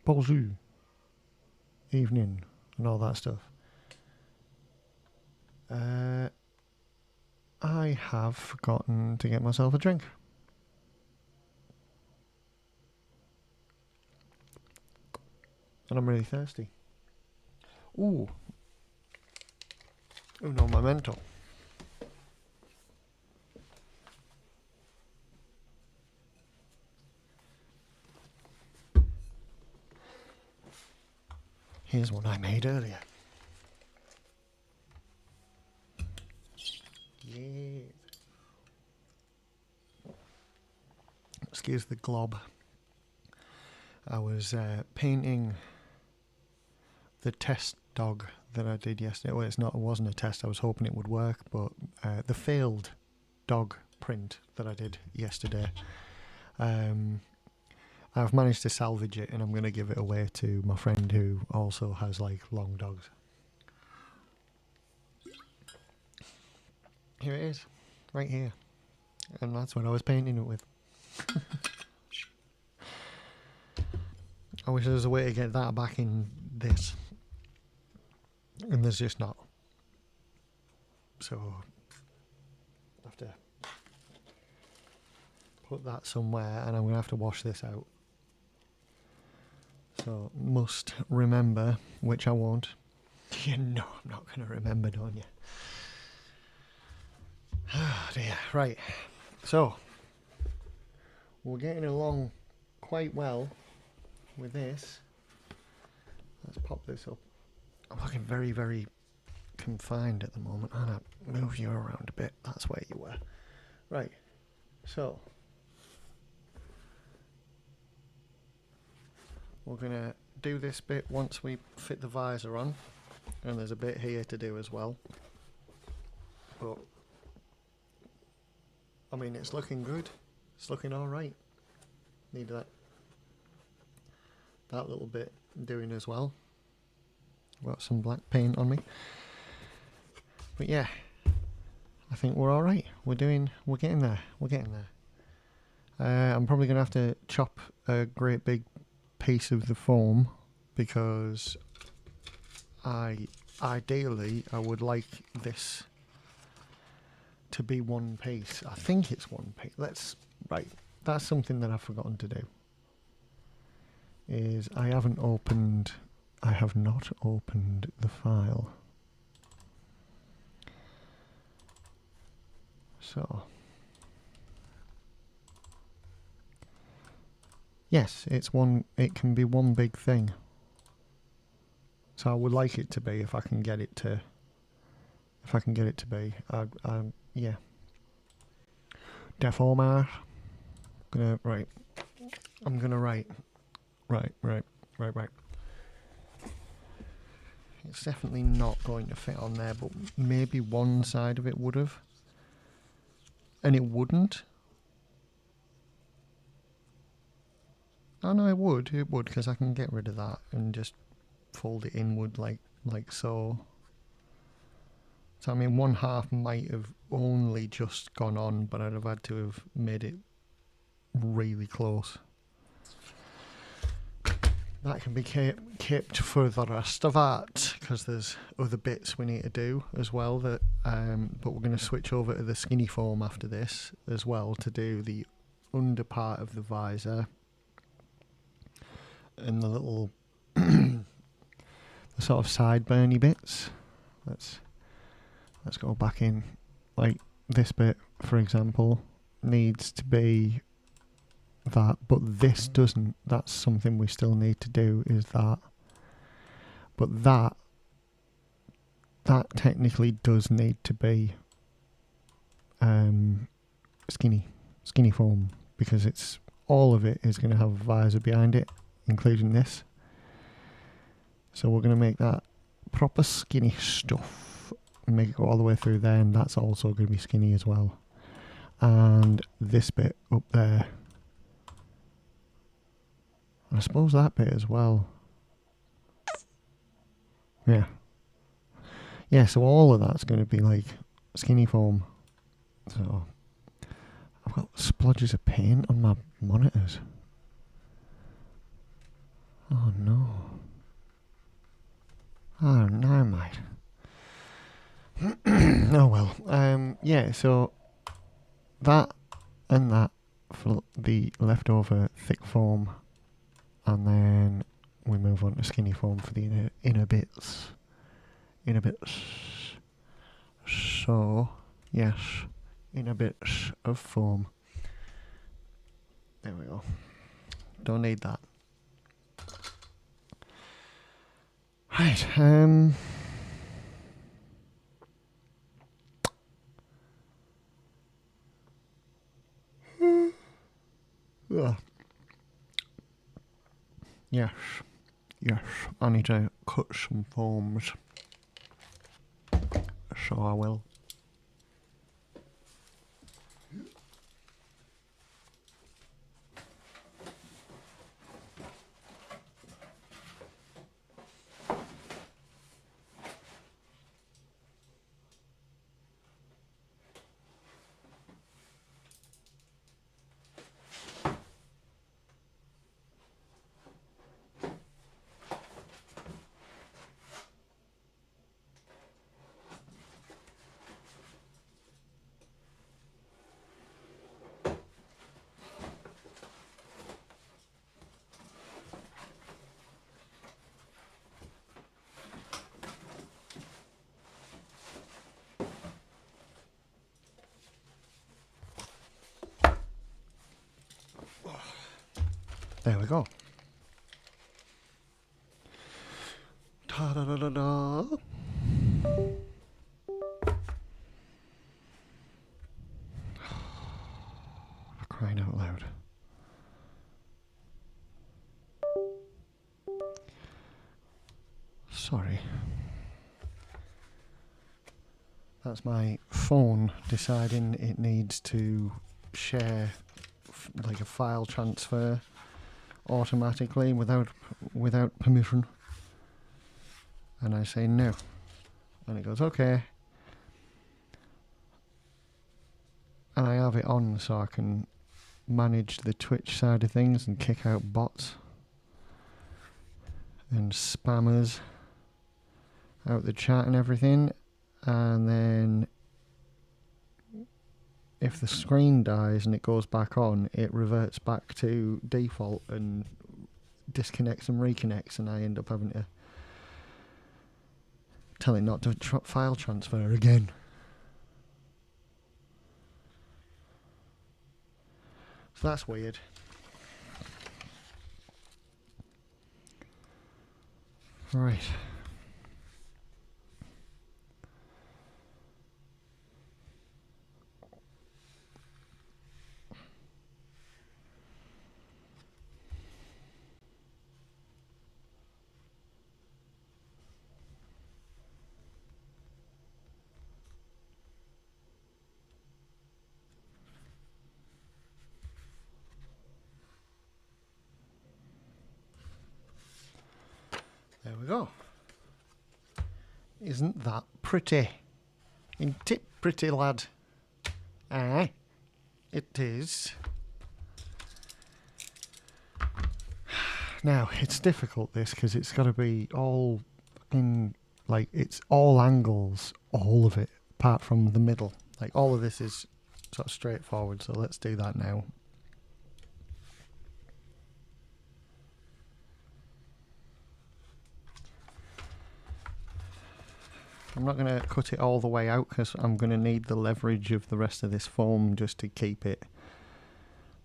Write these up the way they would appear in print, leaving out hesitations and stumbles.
bonjour, evening, and all that stuff. I have forgotten to get myself a drink. And I'm really thirsty. Ooh. Uno momento. Here's one I made earlier. Yeah. Excuse the glob. I was painting the test dog that I did yesterday. Well, it wasn't a test. I was hoping it would work, but the failed dog print that I did yesterday, I've managed to salvage it, and I'm going to give it away to my friend who also has like long dogs. Here it is, right here, and that's what I was painting it with. I wish there was a way to get that back in this, and there's just not. So I have to put that somewhere, and I'm going to have to wash this out. So must remember, which I won't. You know I'm not going to remember, don't you? Oh dear, right. So we're getting along quite well with this. Let's pop this up. I'm looking very, very confined at the moment. I'm going to move you around a bit. That's where you were. Right. So we're going to do this bit once we fit the visor on. And there's a bit here to do as well. But I mean, it's looking good. It's looking alright. Need that little bit doing as well. Got some black paint on me. But yeah, I think we're alright. We're getting there. We're getting there. I'm probably going to have to chop a great big piece of the foam, because ideally I would like this to be one piece. I think it's one piece. Right, that's something that I've forgotten to do. Is I have not opened the file. So yes, it can be one big thing. So I would like it to be, if I can get it to be. Yeah. Deformer. I'm gonna write. Right. It's definitely not going to fit on there, but maybe one side of it would have. And it wouldn't. Oh no, it would, because I can get rid of that and just fold it inward like so. So I mean, one half might have only just gone on, but I'd have had to have made it really close. That can be kept for the rest of that, because there's other bits we need to do as well. But we're going to switch over to the skinny foam after this as well, to do the under part of the visor and the little the sort of sideburny bits. Let's go back in. Like this bit, for example, needs to be that, but this doesn't. That's something we still need to do, is that. But that technically does need to be skinny foam, because it's all of it is going to have a visor behind it, including this. So we're going to make that proper skinny stuff, make it go all the way through there, and that's also going to be skinny as well. And this bit up there, I suppose that bit as well. Yeah, so all of that's going to be like skinny foam. So I've got splodges of paint on my monitors. Oh no. Oh no, mate. Oh well. Yeah, so that and that for the leftover thick foam, and then we move on to skinny foam for the inner bits. Inner bits. So, yes, inner bits of foam. There we go. Don't need that. Right, ugh. Yes, yes, I need to cut some foams. So I will. There we go. Ta-da-da-da-da. Crying out loud. Sorry. That's my phone deciding it needs to share like a file transfer automatically without permission. And I say no. And it goes, okay. And I have it on so I can manage the Twitch side of things and kick out bots and spammers out the chat and everything. And then if the screen dies and it goes back on, it reverts back to default and disconnects and reconnects, and I end up having to tell it not to file transfer again. So that's weird. Right. There we go. Isn't that pretty? Ain't it pretty, lad? Aye, it is. Now, it's difficult this because it's got to be all in, like, it's all angles, all of it, apart from the middle. Like, all of this is sort of straightforward, so let's do that now. I'm not going to cut it all the way out because I'm going to need the leverage of the rest of this foam just to keep it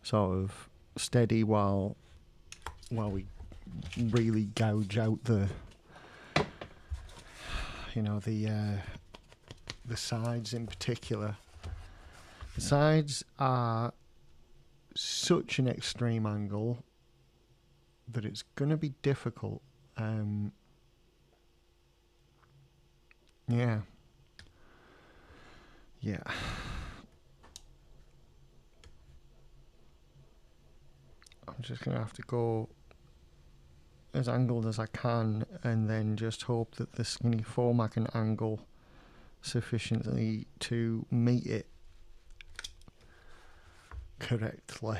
sort of steady while we really gouge out the, you know, the sides in particular. The sides are such an extreme angle that it's going to be difficult. Yeah. I'm just going to have to go as angled as I can and then just hope that the skinny foam I can angle sufficiently to meet it correctly.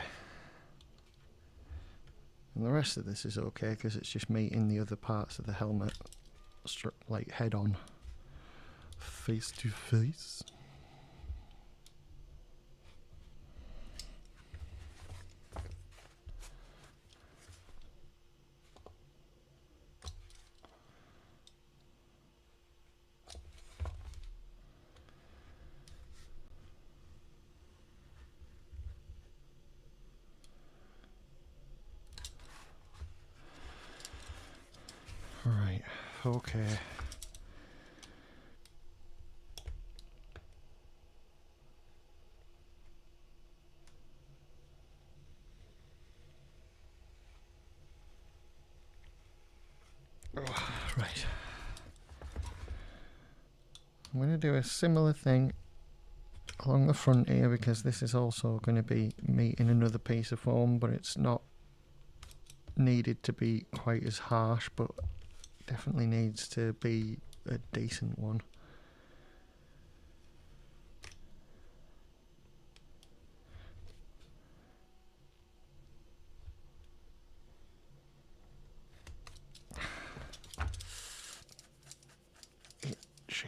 And the rest of this is okay because it's just meeting the other parts of the helmet like head on, face to face. Right, okay. Oh, right. I'm going to do a similar thing along the front here because this is also going to be meeting another piece of foam, but it's not needed to be quite as harsh, but definitely needs to be a decent one. Itchy.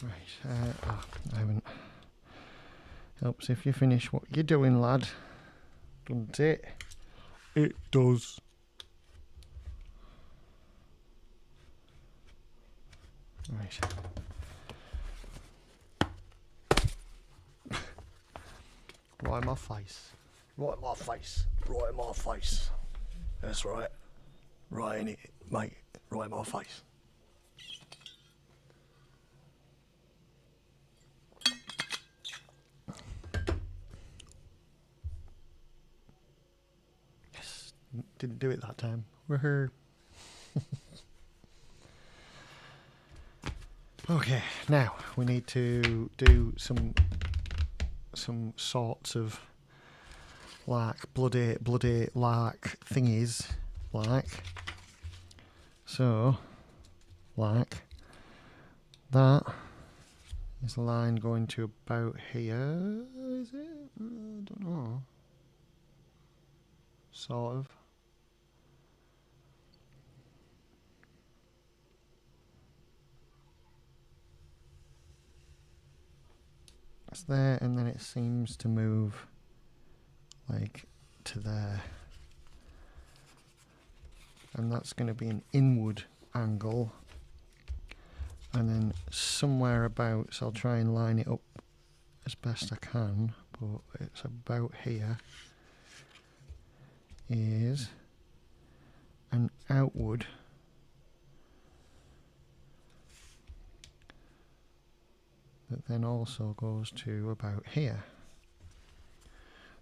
Right, I haven't. Helps if you finish what you're doing, lad. Doesn't it? It does. Right. Right in my face. Right in my face. Right in my face. That's right. Right in it, mate. Right in my face. Yes. Didn't do it that time. Woohoo. Okay, now we need to do some sorts of like bloody like thingies, like so, like that is the line going to about here, is it? I don't know. Sort of. It's there, and then it seems to move like to there. And that's going to be an inward angle. And then somewhere about, so I'll try and line it up as best I can, but it's about here, is an outward that then also goes to about here.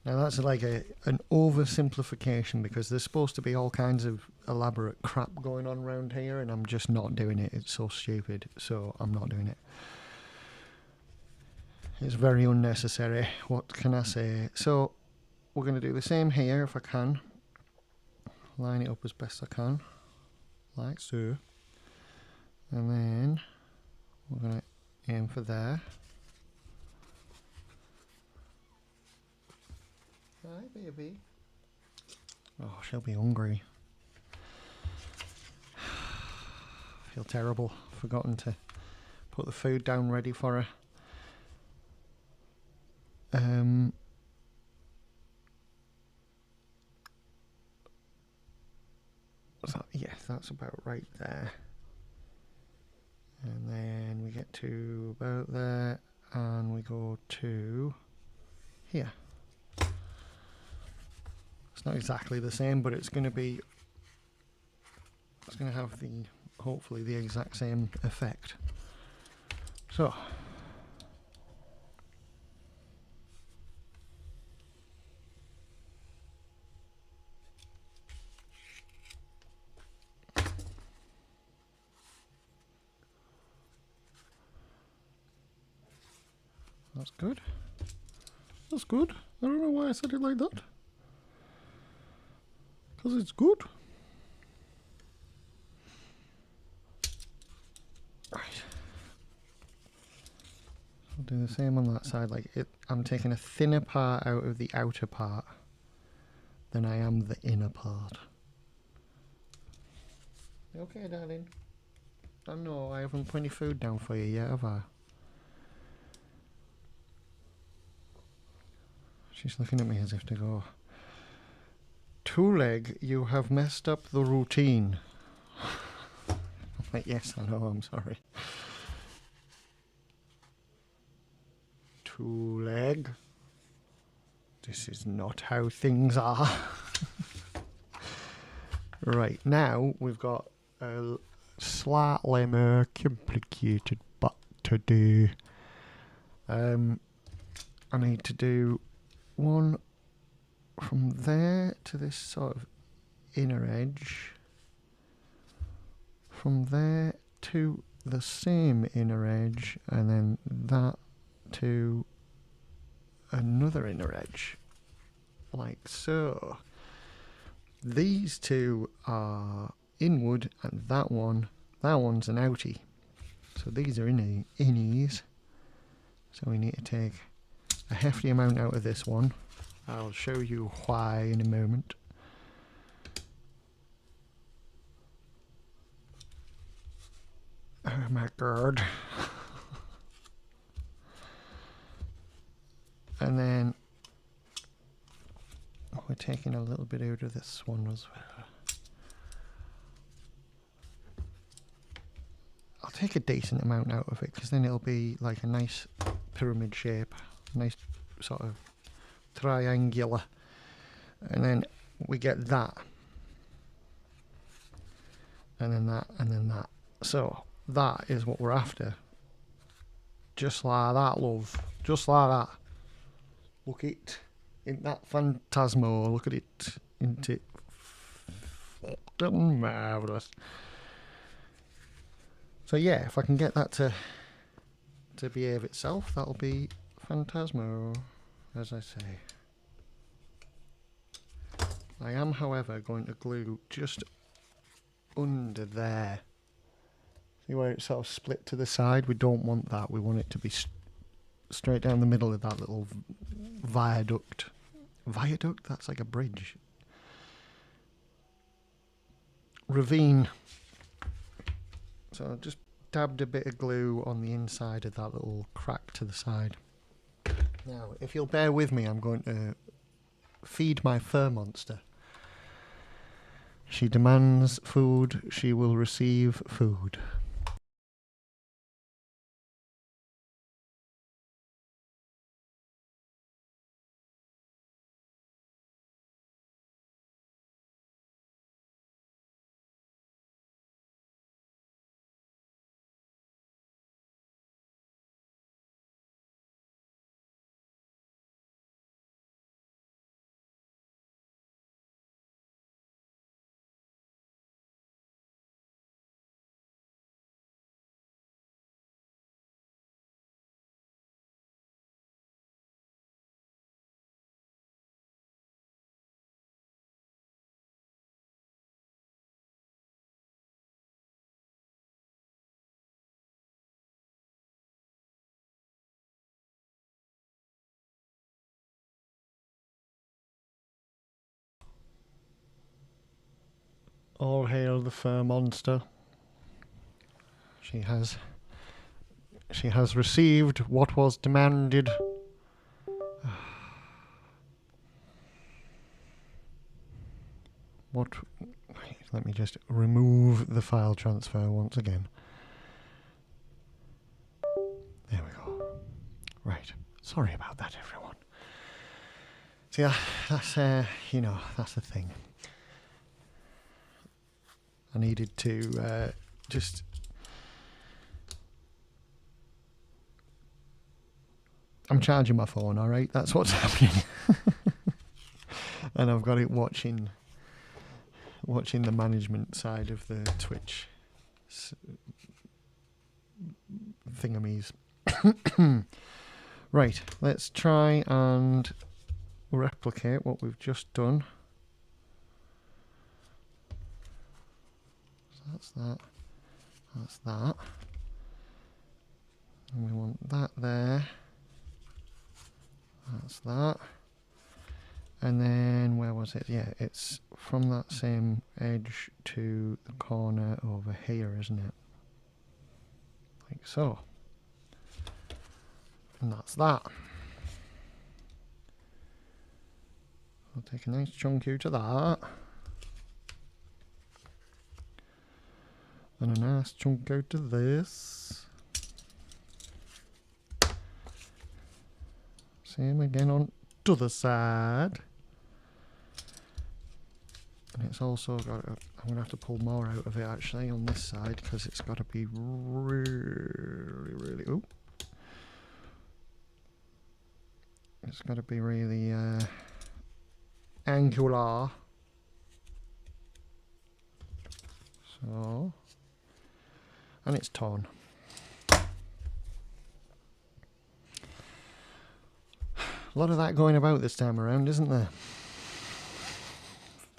Now that's like an oversimplification because there's supposed to be all kinds of elaborate crap going on around here, and I'm just not doing it. It's so stupid, so I'm not doing it. It's very unnecessary. What can I say? So we're going to do the same here if I can. Line it up as best I can, like so. And then we're going to aim for there. Hi, baby. Oh, she'll be hungry. I feel terrible. Forgotten to put the food down ready for her. So, yes, that's about right there. And then we get to about there, and we go to here. It's not exactly the same, but it's going to be, it's going to have the, hopefully the exact same effect. So, that's good. That's good. I don't know why I said it like that. Because it's good. Right. I'll do the same on that side. Like I'm taking a thinner part out of the outer part than I am the inner part. You okay, darling? I know I haven't put any food down for you yet, have I? She's looking at me as if to go, Two Leg, you have messed up the routine. I'm like, yes, I know, I'm sorry. Two Leg, this is not how things are. Right, now we've got a slightly more complicated bit to do. I need to do one from there to this sort of inner edge, from there to the same inner edge, and then that to another inner edge, like so. These two are inward, and that one's an outie. So these are innies. So we need to take a hefty amount out of this one. I'll show you why in a moment. Oh my god. And then we're taking a little bit out of this one as well. I'll take a decent amount out of it because then it'll be like a nice pyramid shape, nice sort of triangular, and then we get that, and then that, and then that. So that is what we're after. Just like that, love. Just like that. Look it. Isn't that phantasmo? Look at it. Isn't it fucking marvellous? So yeah, if I can get that to behave itself, that'll be phantasmo, as I say. I am, however, going to glue just under there. See where it's sort of split to the side? We don't want that. We want it to be straight down the middle of that little viaduct. Viaduct? That's like a bridge. Ravine. So I just dabbed a bit of glue on the inside of that little crack to the side. Now, if you'll bear with me, I'm going to feed my fur monster. She demands food, she will receive food. All hail the fur monster. She has received what was demanded. Let me just remove the file transfer once again. There we go. Right. Sorry about that, everyone. See, that's you know, that's the thing. I needed to just I'm charging my phone, alright? That's what's happening. And I've got it watching the management side of the Twitch thingamies. Right, let's try and replicate what we've just done. So that's that. That's that. And we want that there. That's that. And then, where was it? Yeah, it's from that same edge to the corner over here, isn't it? Like so. And that's that. I'll take a nice chunk out of that. And a nice chunk out of this. Same again on the other side. And it's also got, I'm going to have to pull more out of it actually on this side because it's got to be really, ooh. It's got to be really angular. So, and it's torn. A lot of that going about this time around, isn't there?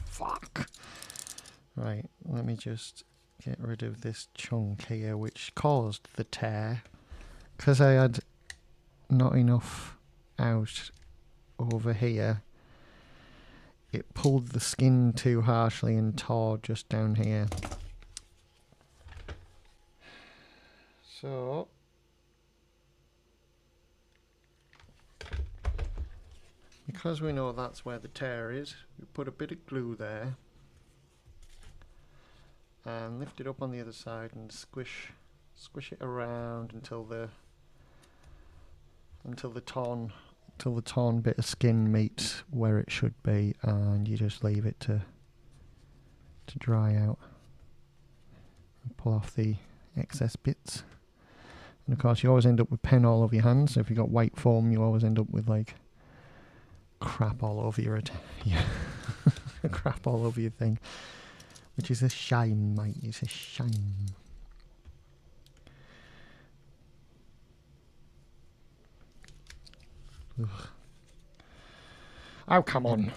Fuck. Right, let me just get rid of this chunk here which caused the tear. Because I had not enough out over here, it pulled the skin too harshly and tore just down here. So because we know that's where the tear is, we put a bit of glue there and lift it up on the other side and squish it around until the torn bit of skin meets where it should be, and you just leave it to dry out and pull off the excess bits. And of course you always end up with pen all over your hands, so if you've got white foam you always end up with like crap all over your crap all over your thing, which is a shame, mate. It's a shame. Ugh. Oh, come on.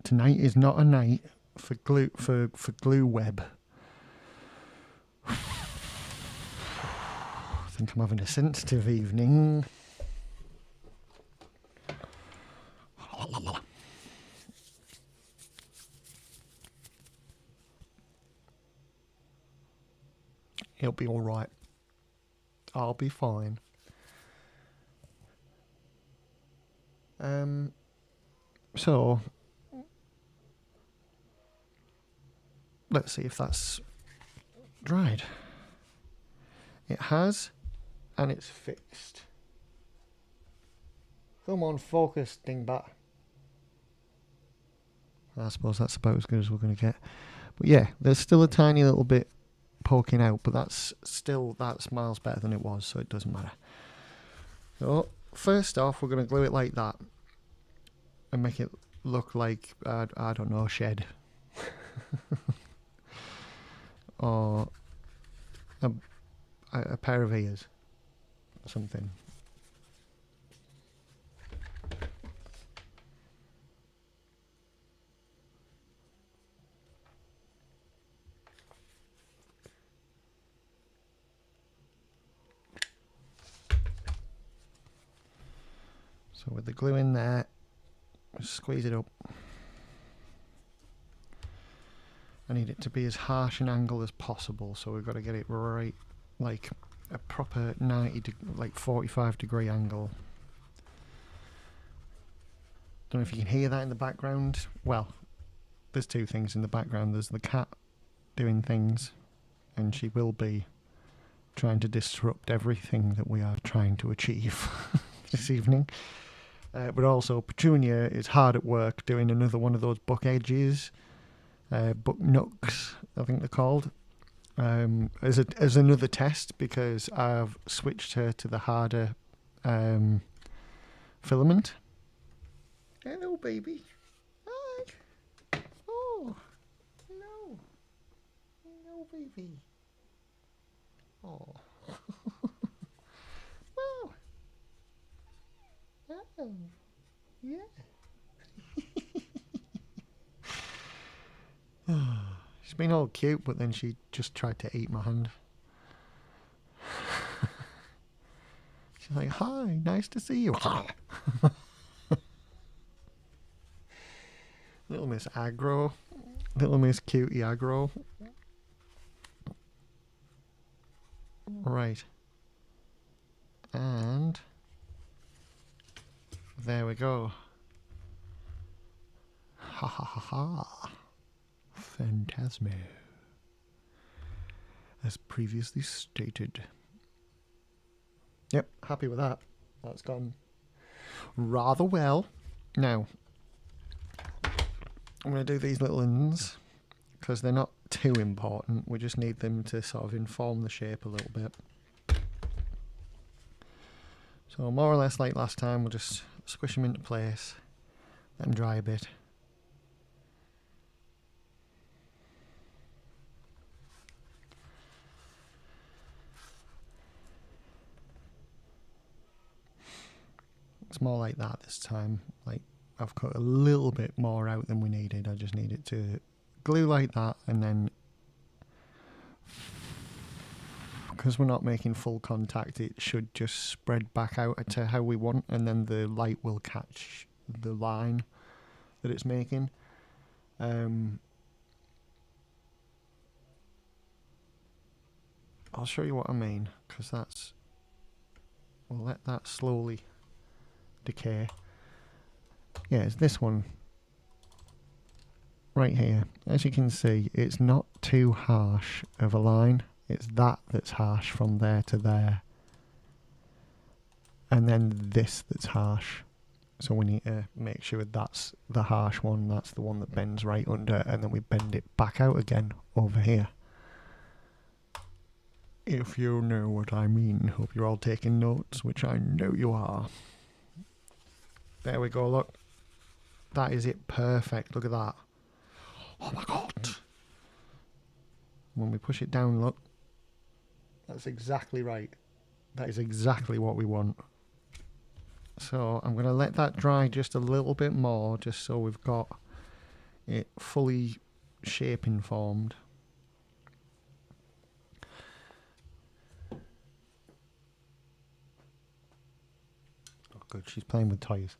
Tonight is not a night for glue web. I think I'm having a sensitive evening. It'll be all right. I'll be fine. So let's see if that's dried. It has, and it's fixed. Come on, focus, dingbat. I suppose that's about as good as we're going to get. But yeah, there's still a tiny little bit poking out, but that's miles better than it was, so it doesn't matter. So first off, we're going to glue it like that and make it look like I don't know, a shed or a pair of ears or something. So with the glue in there, squeeze it up. I need it to be as harsh an angle as possible, so we've got to get it right, like a proper 45 degree angle. Don't know if you can hear that in the background. Well, there's two things in the background. There's the cat doing things, and she will be trying to disrupt everything that we are trying to achieve this evening. But also Petunia is hard at work doing another one of those book edges, book nooks, I think they're called. as another test, because I've switched her to the harder filament. Hello, baby. Hi. Oh, no. No, baby. Oh. Wow. Oh. Yeah. She's been all cute, but then she just tried to eat my hand. She's like, hi, nice to see you. Little Miss Aggro. Little Miss Cutie Aggro. Right. And there we go. Ha ha ha ha. Phantasmo. As previously stated. Yep, happy with that. That's gone rather well. Now, I'm going to do these little ends because they're not too important. We just need them to sort of inform the shape a little bit. So more or less like last time, we'll just squish them into place, let them dry a bit. It's more like that this time. Like, I've cut a little bit more out than we needed. I just need it to glue like that, and then because we're not making full contact, it should just spread back out to how we want, and then the light will catch the line that it's making. I'll show you what I mean, because that's, we'll let that slowly decay. Yeah, it's this one right here. As you can see, it's not too harsh of a line. It's that that's harsh from there to there, and then this that's harsh. So we need to make sure that's the harsh one, that's the one that bends right under, and then we bend it back out again over here. If you know what I mean. Hope you're all taking notes, which I know you are. There we go, look. That is it, perfect, look at that. Oh my god. When we push it down, look. That's exactly right. That is exactly what we want. So I'm going to let that dry just a little bit more, just so we've got it fully shape informed. Oh good, she's playing with toys.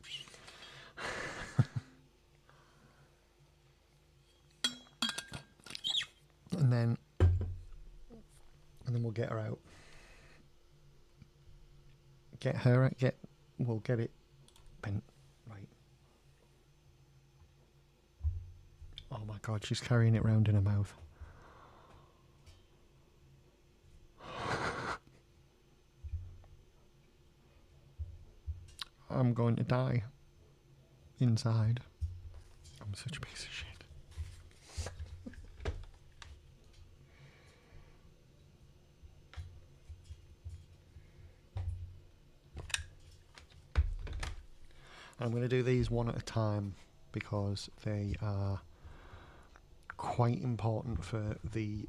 and then we'll get her out. Get her out, we'll get it bent right. Oh my god, she's carrying it round in her mouth. I'm going to die inside. I'm such a piece of shit. I'm going to do these one at a time because they are quite important for the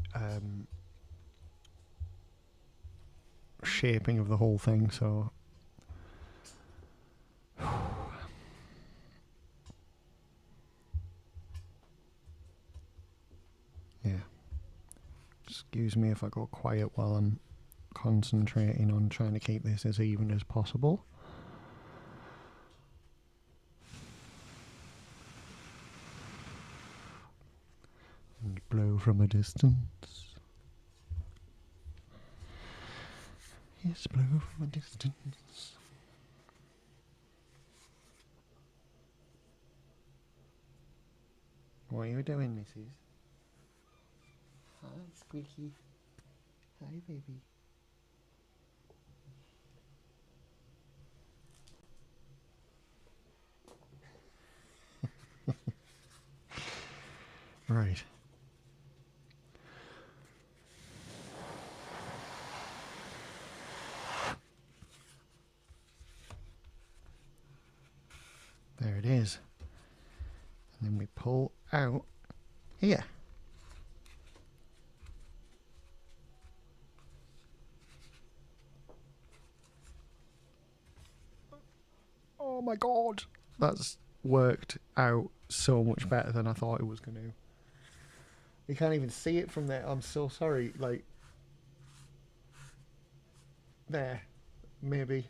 shaping of the whole thing, so yeah. Excuse me if I go quiet while I'm concentrating on trying to keep this as even as possible. And blow from a distance. Yes, blow from a distance. What are you doing, Mrs.? Hi, Squeaky. Hi, baby. Right. it is. And then we pull out here. Oh my god! That's worked out so much better than I thought it was going to. You can't even see it from there. I'm so sorry. Like, there. Maybe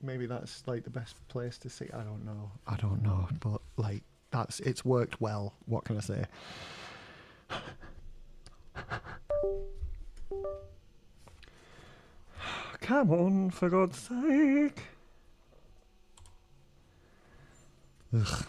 that's like the best place to see. I don't know. But like, it's worked well. What can I say? Come on, for God's sake. Ugh.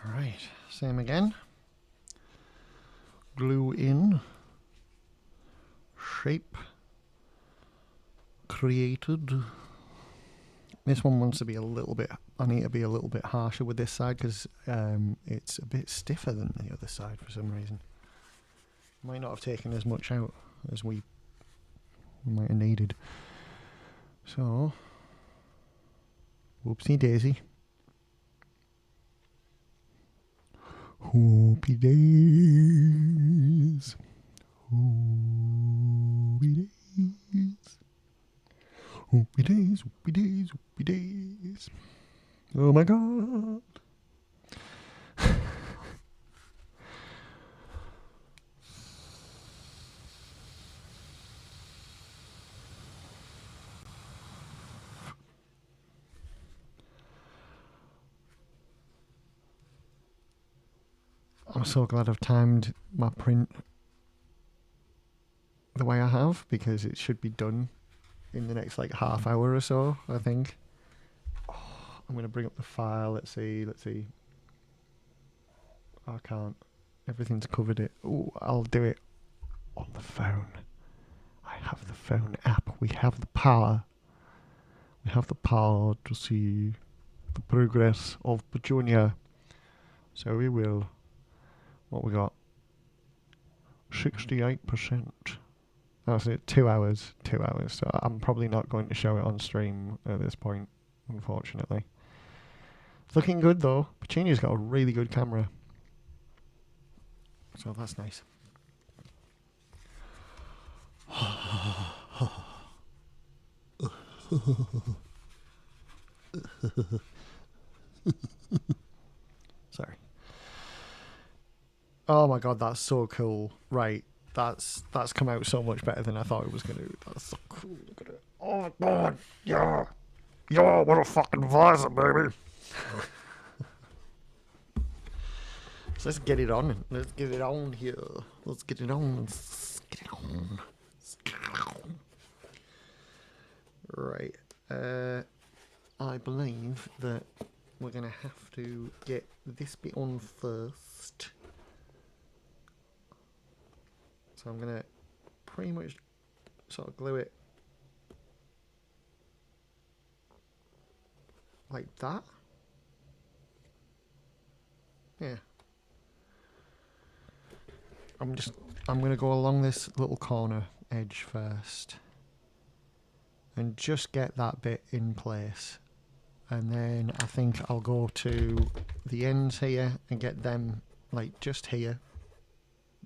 Right, same again. Glue in. Shape. Created. This one wants to be a little bit, I need to be a little bit harsher with this side because it's a bit stiffer than the other side for some reason. Might not have taken as much out as we might have needed. So, whoopsie daisy. Whoopie days. Whoopie days. Whoopie days, whoopie days, whoopie days. Oh my god. I'm so glad I've timed my print the way I have because it should be done in the next like half hour or so, I think. Oh, I'm going to bring up the file. Let's see. I can't. Everything's covered it. Oh, I'll do it on the phone. I have the phone app. We have the power. We have the power to see the progress of Petunia. So we will. What we got? 68%. That's it. 2 hours. 2 hours. So I'm probably not going to show it on stream at this point, unfortunately. It's looking good though. Petunia's got a really good camera. So that's nice. Sorry. Oh my god, that's so cool. Right. That's come out so much better than I thought it was going to. That's so cool. Look at it. Oh my god. Yeah. Yeah, what a fucking visor, baby. So let's get it on. Let's get it on here. Let's get it on. Let's get it on. Let's get it on. Right. I believe that we're going to have to get this bit on first. So I'm going to pretty much sort of glue it like that. Yeah. I'm going to go along this little corner edge first and just get that bit in place. And then I think I'll go to the ends here and get them like just here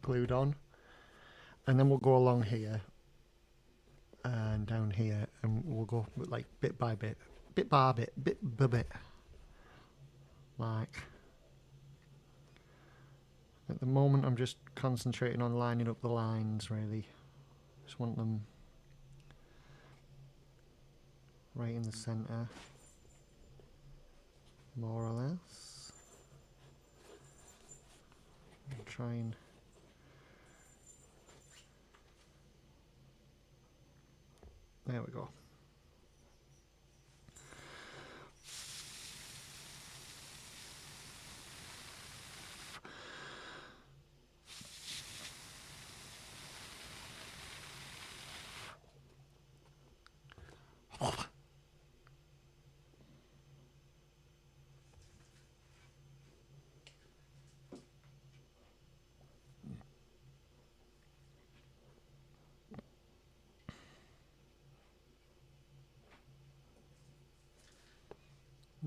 glued on. And then we'll go along here and down here and we'll go like bit by bit, bit by bit, bit by bit. Like, at the moment I'm just concentrating on lining up the lines really. Just want them right in the centre, more or less. And try and there we go.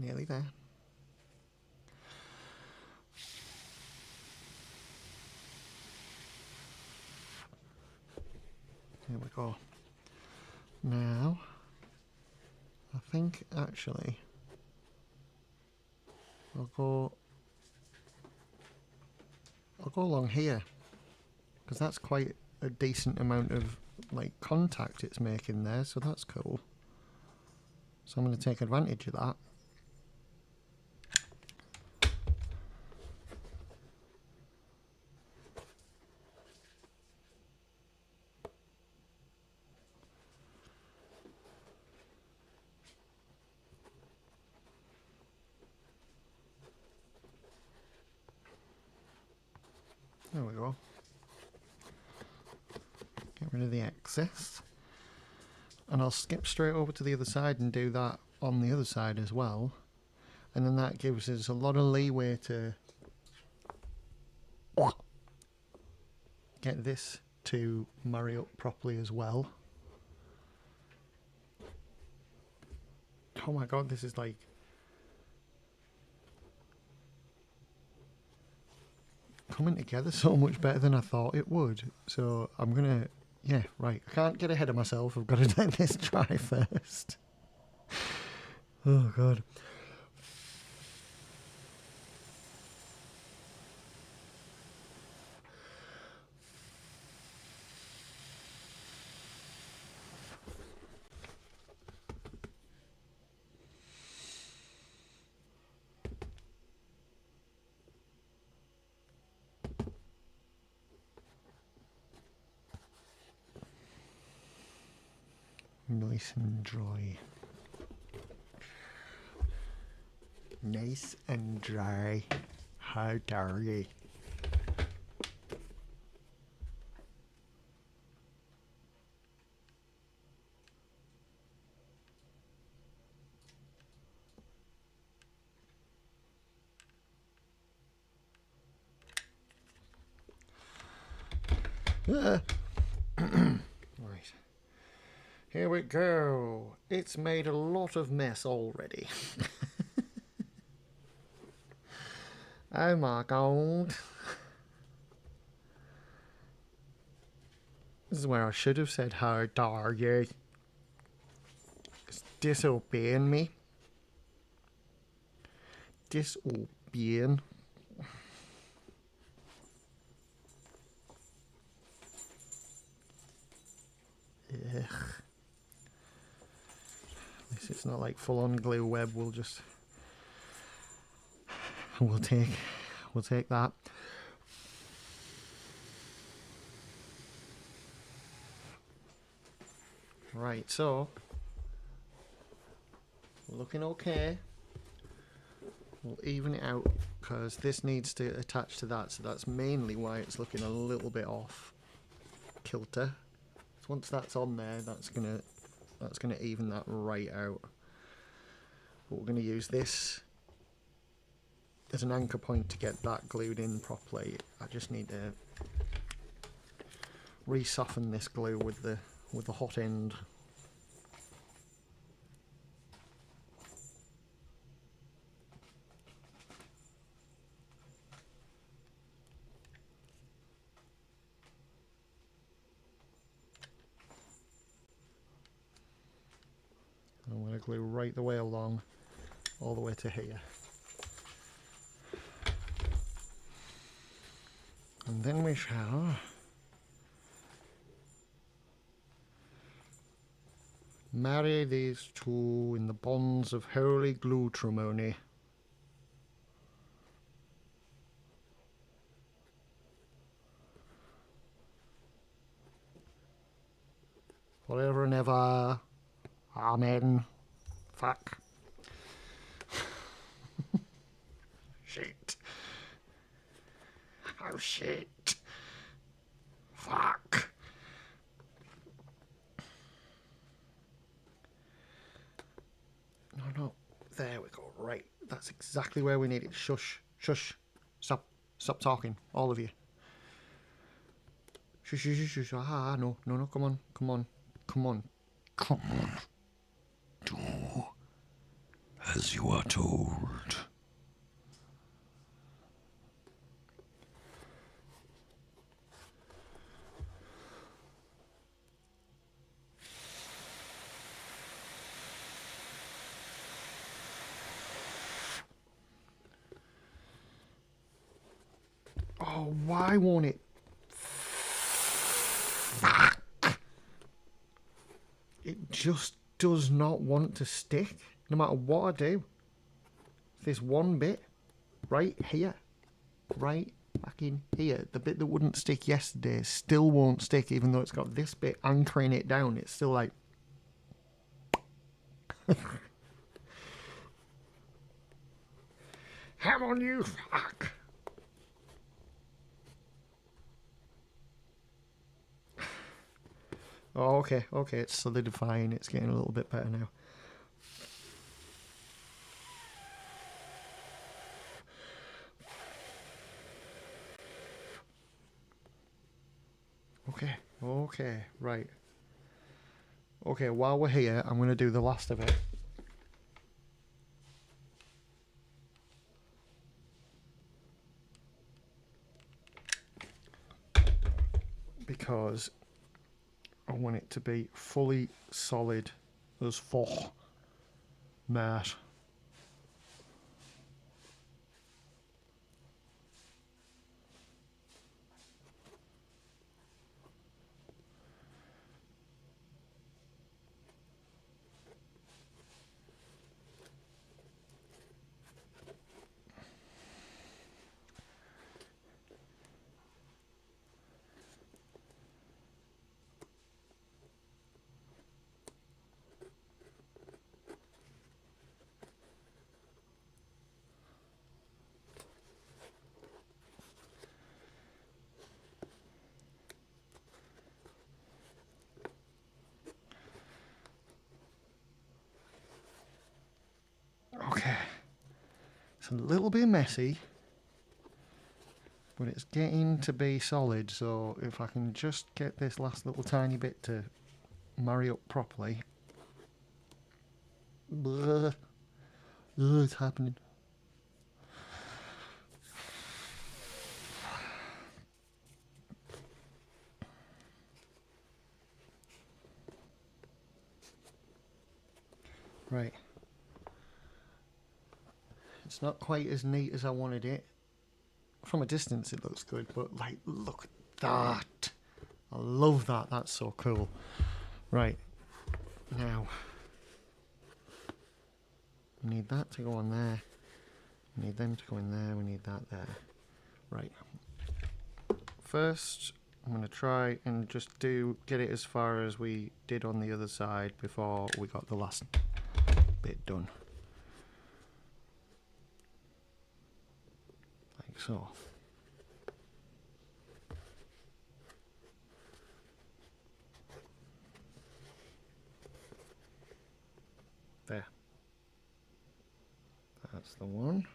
Nearly there. Here we go. Now, I think actually I'll go along here, because that's quite a decent amount of like contact it's making there, so that's cool. So I'm going to take advantage of that. There we go. Get rid of the excess. And I'll skip straight over to the other side and do that on the other side as well. And then that gives us a lot of leeway to get this to marry up properly as well. Oh my god, this is like coming together so much better than I thought it would. So I'm gonna, yeah, right, I can't get ahead of myself. I've got to let this dry first. Oh god. Nice and dry. Nice and dry. How dare you? Right. Here we go. It's made a lot of mess already. Oh my god. This is where I should have said how dare you. It's disobeying me. Disobeying. Ugh. At least it's not like full on glue web. We'll take that. Right, so looking okay. We'll even it out because this needs to attach to that, so that's mainly why it's looking a little bit off kilter. So once that's on there, that's gonna even that right out. But we're gonna use this as an anchor point to get that glued in properly. I just need to re-soften this glue with the hot end. I'm going to glue right the way along, all the way to here. And then we shall marry these two in the bonds of holy glutrimony. Forever and ever. Amen. Fuck. Shit. Oh shit. Fuck. No. There we go. Right. That's exactly where we need it. Shush. Shush. Stop. Stop talking. All of you. Shush, shush, shush, shush. Ah, no. Come on. Come on. Come on. Come on. Do as you are told. Oh, why won't it? It just does not want to stick, no matter what I do. This one bit, right here, right back in here, the bit that wouldn't stick yesterday still won't stick, even though it's got this bit anchoring it down. It's still like... Come on, you fuck! Oh, okay, it's solidifying. It's getting a little bit better now. Okay, right. Okay, while we're here, I'm going to do the last of it. Because I want it to be fully solid as fuck, mate. Okay, it's a little bit messy, but it's getting to be solid, so if I can just get this last little tiny bit to marry up properly. Ugh, it's happening. Right. It's not quite as neat as I wanted it. From a distance it looks good, but like, look at that. I love that. That's so cool. Right. Now, we need that to go on there. We need them to go in there. We need that there. Right. First, I'm going to try and just get it as far as we did on the other side before we got the last bit done. Like so. There. That's the one.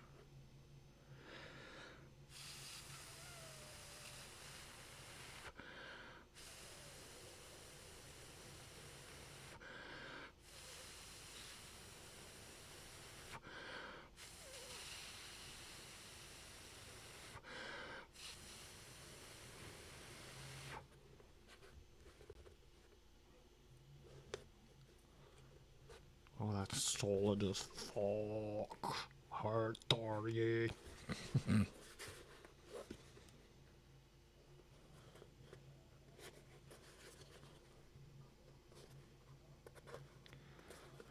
Oh, that's solid as fuck. Hard story.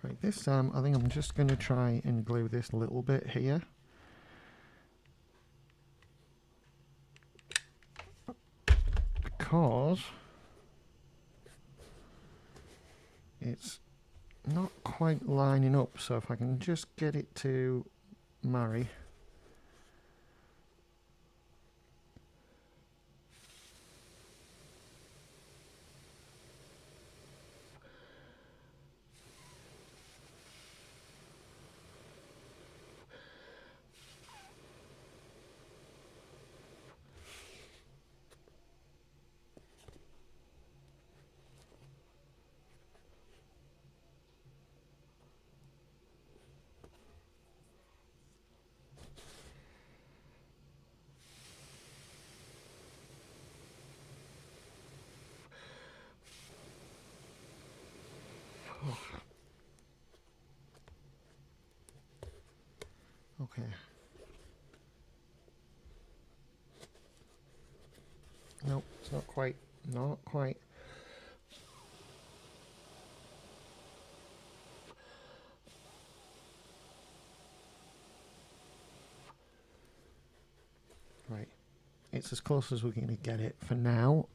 Right, this time I think I'm just going to try and glue this little bit here. Because it's not quite lining up, so if I can just get it to marry. Okay. No, it's not quite. Not quite. Right. It's as close as we're going to get it for now.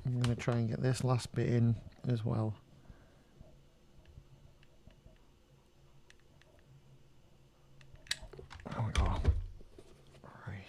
I'm going to try and get this last bit in as well. Oh my god. Right.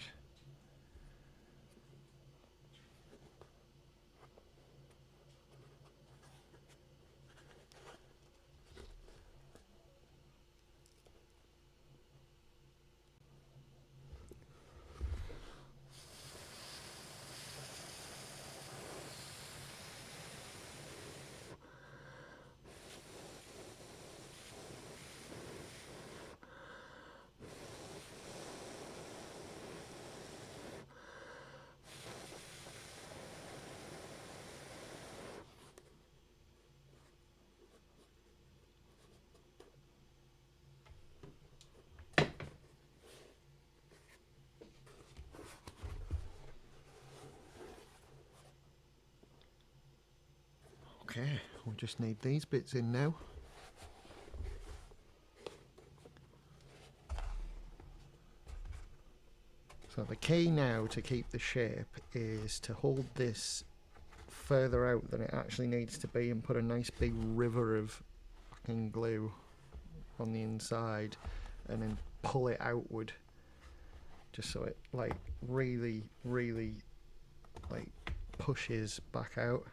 Okay, we just need these bits in now. So the key now to keep the shape is to hold this further out than it actually needs to be and put a nice big river of fucking glue on the inside and then pull it outward just so it like really like pushes back out.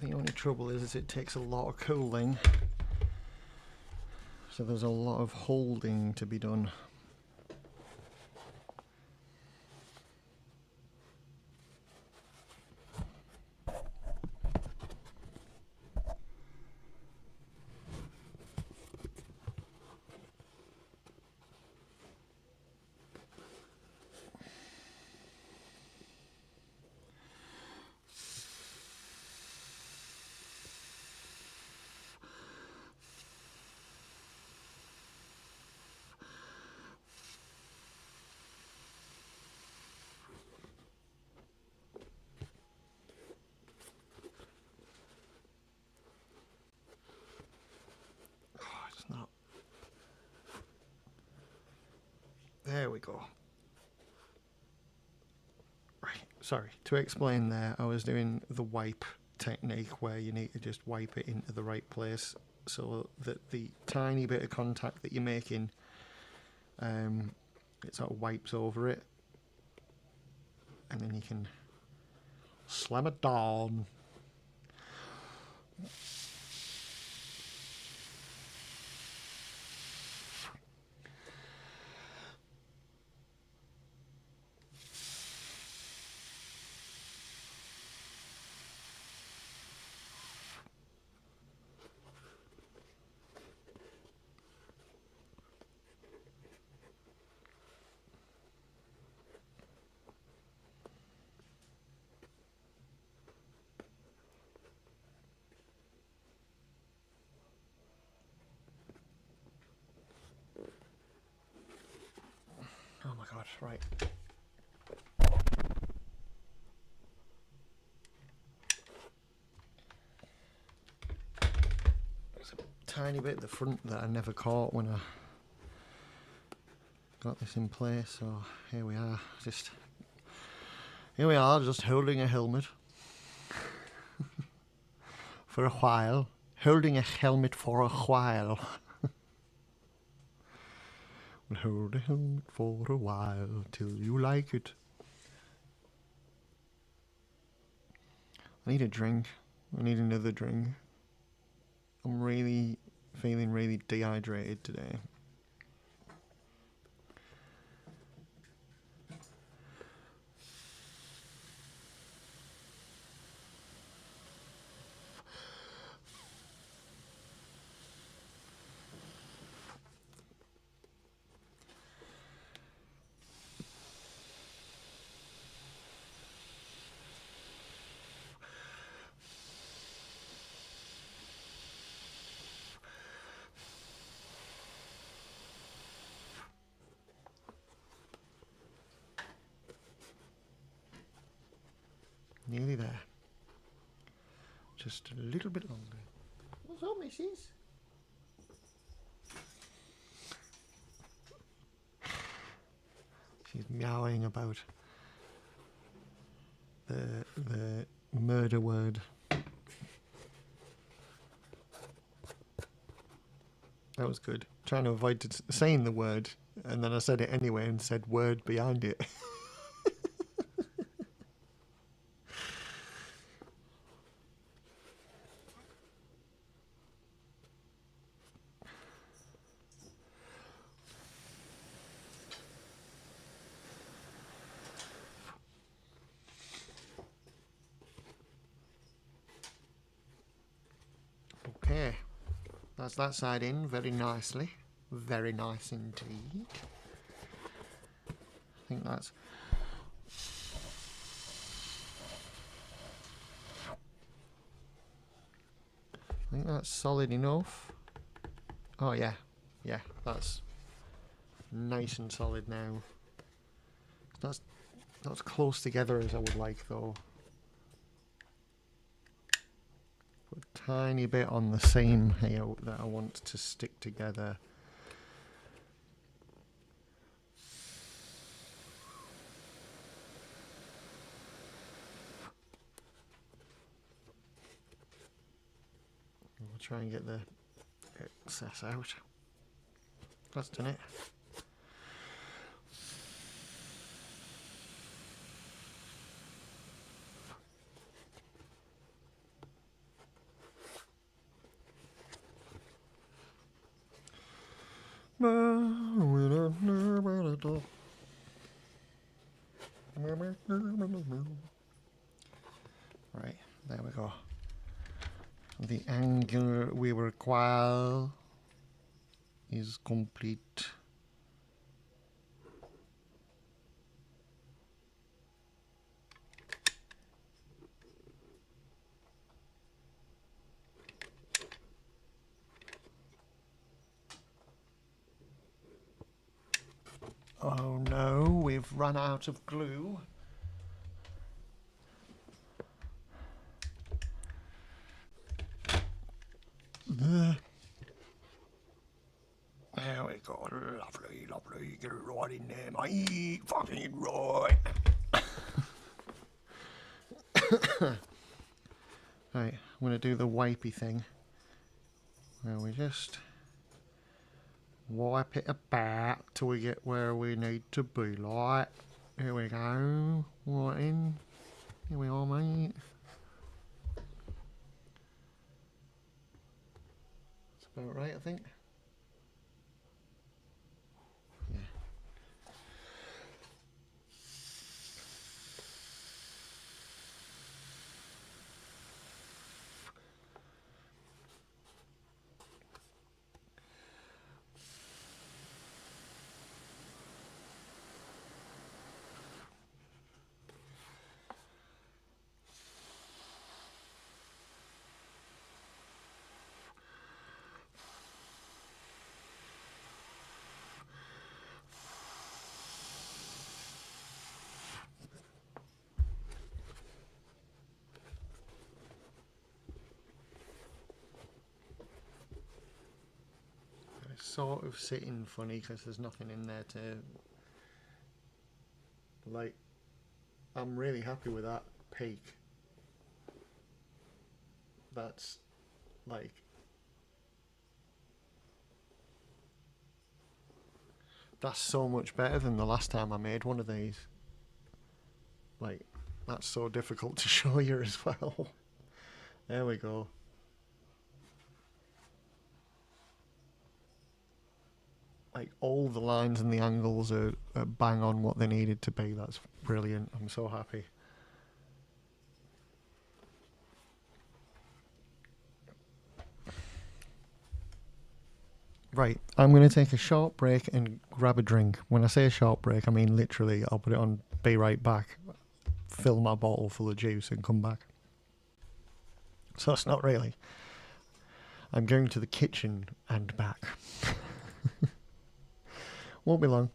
The only trouble is it takes a lot of cooling, so there's a lot of holding to be done. Not. There we go. Right, sorry. To explain there, I was doing the wipe technique where you need to just wipe it into the right place so that the tiny bit of contact that you're making, it sort of wipes over it. And then you can slam it down. Oh my god, right. There's a tiny bit at the front that I never caught when I got this in place, so here we are, just holding a helmet for a while. Holding a helmet for a while. We'll hold a helmet for a while till you like it. I need a drink. I need another drink. I'm really feeling really dehydrated today. just a little bit longer. What's up, missus? She's meowing about the murder word. That was good. Trying to avoid saying the word, and then I said it anyway and said word behind it. Okay, that's that side in very nicely. Very nice indeed. I think that's... I think that's solid enough. Oh yeah, yeah, that's nice and solid now. That's not as close together as I would like though. Put a tiny bit on the seam here that I want to stick together. We'll try and get the excess out. That's done it. Right, there we go. The angle we require is complete. Oh no, we've run out of glue. There we go, lovely, lovely, get it right in there, mate, fucking right. Right, I'm going to do the wipey thing, where we just wipe it about till we get where we need to be, like, here we go, right in, here we are, mate. That's about right, I think. Yeah. It's sort of sitting funny because there's nothing in there to, like, I'm really happy with that peak. That's like, that's so much better than the last time I made one of these. Like, that's so difficult to show you as well. There we go. Like, all the lines and the angles are bang on what they needed to be. That's brilliant. I'm so happy. Right, I'm going to take a short break and grab a drink. When I say a short break, I mean literally, I'll put it on, be right back, fill my bottle full of juice and come back. So it's not really. I'm going to the kitchen and back. Won't be long.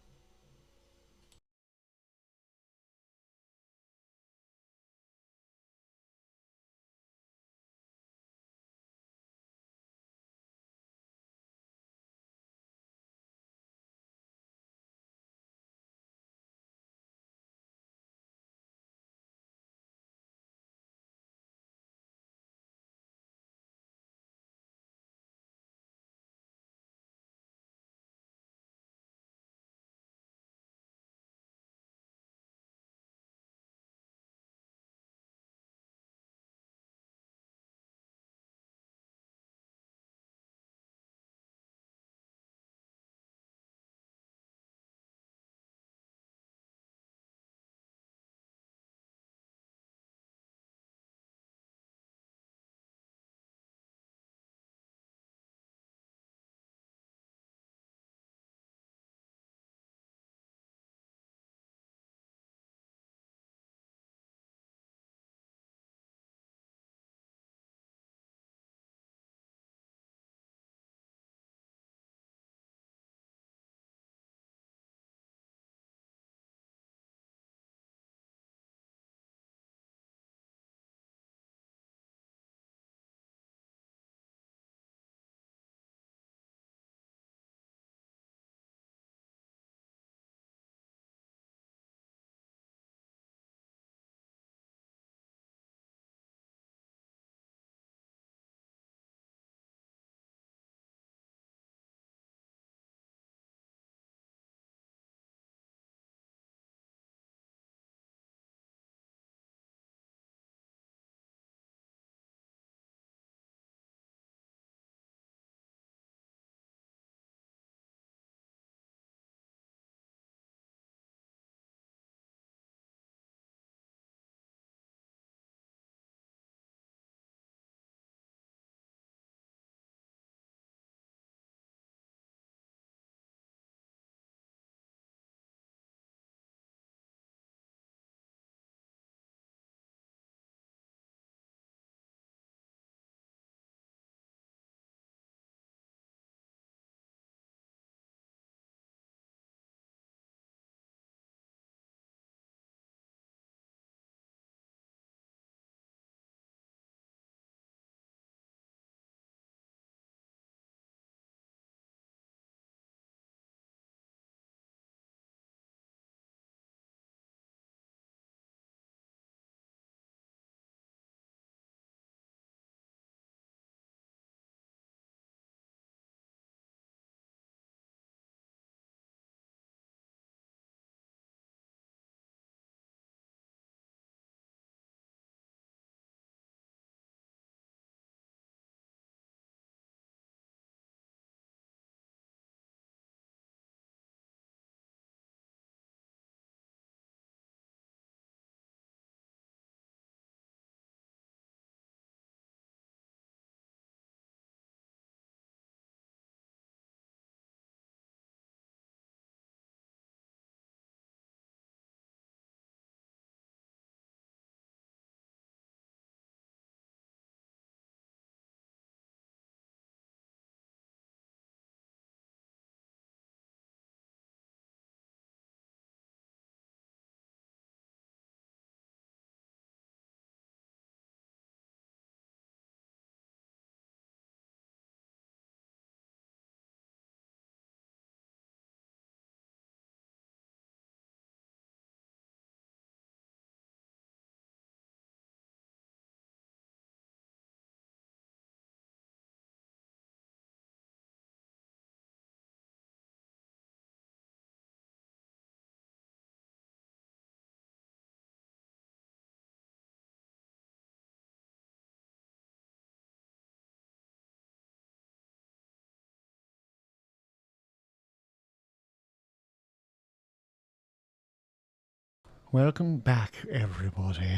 Welcome back, everybody.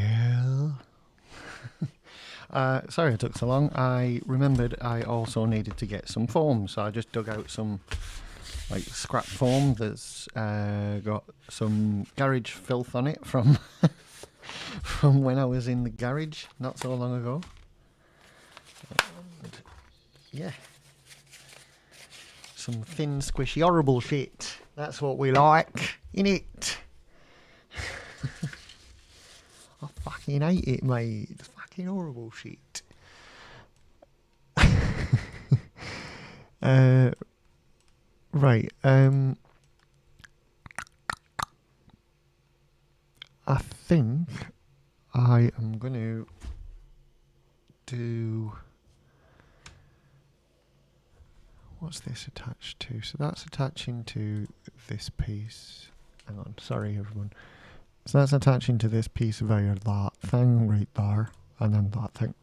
Sorry it took so long. I remembered I also needed to get some foam, so I just dug out some like scrap foam that's got some garage filth on it from from when I was in the garage not so long ago. And yeah, some thin, squishy, horrible shit. That's what we like, innit? I fucking hate it, mate. It's fucking horrible shit. Right. I think I am going to do... What's this attached to? So that's attaching to this piece. Hang on, sorry everyone. So that's attaching to this piece via that thing right there, and then that thing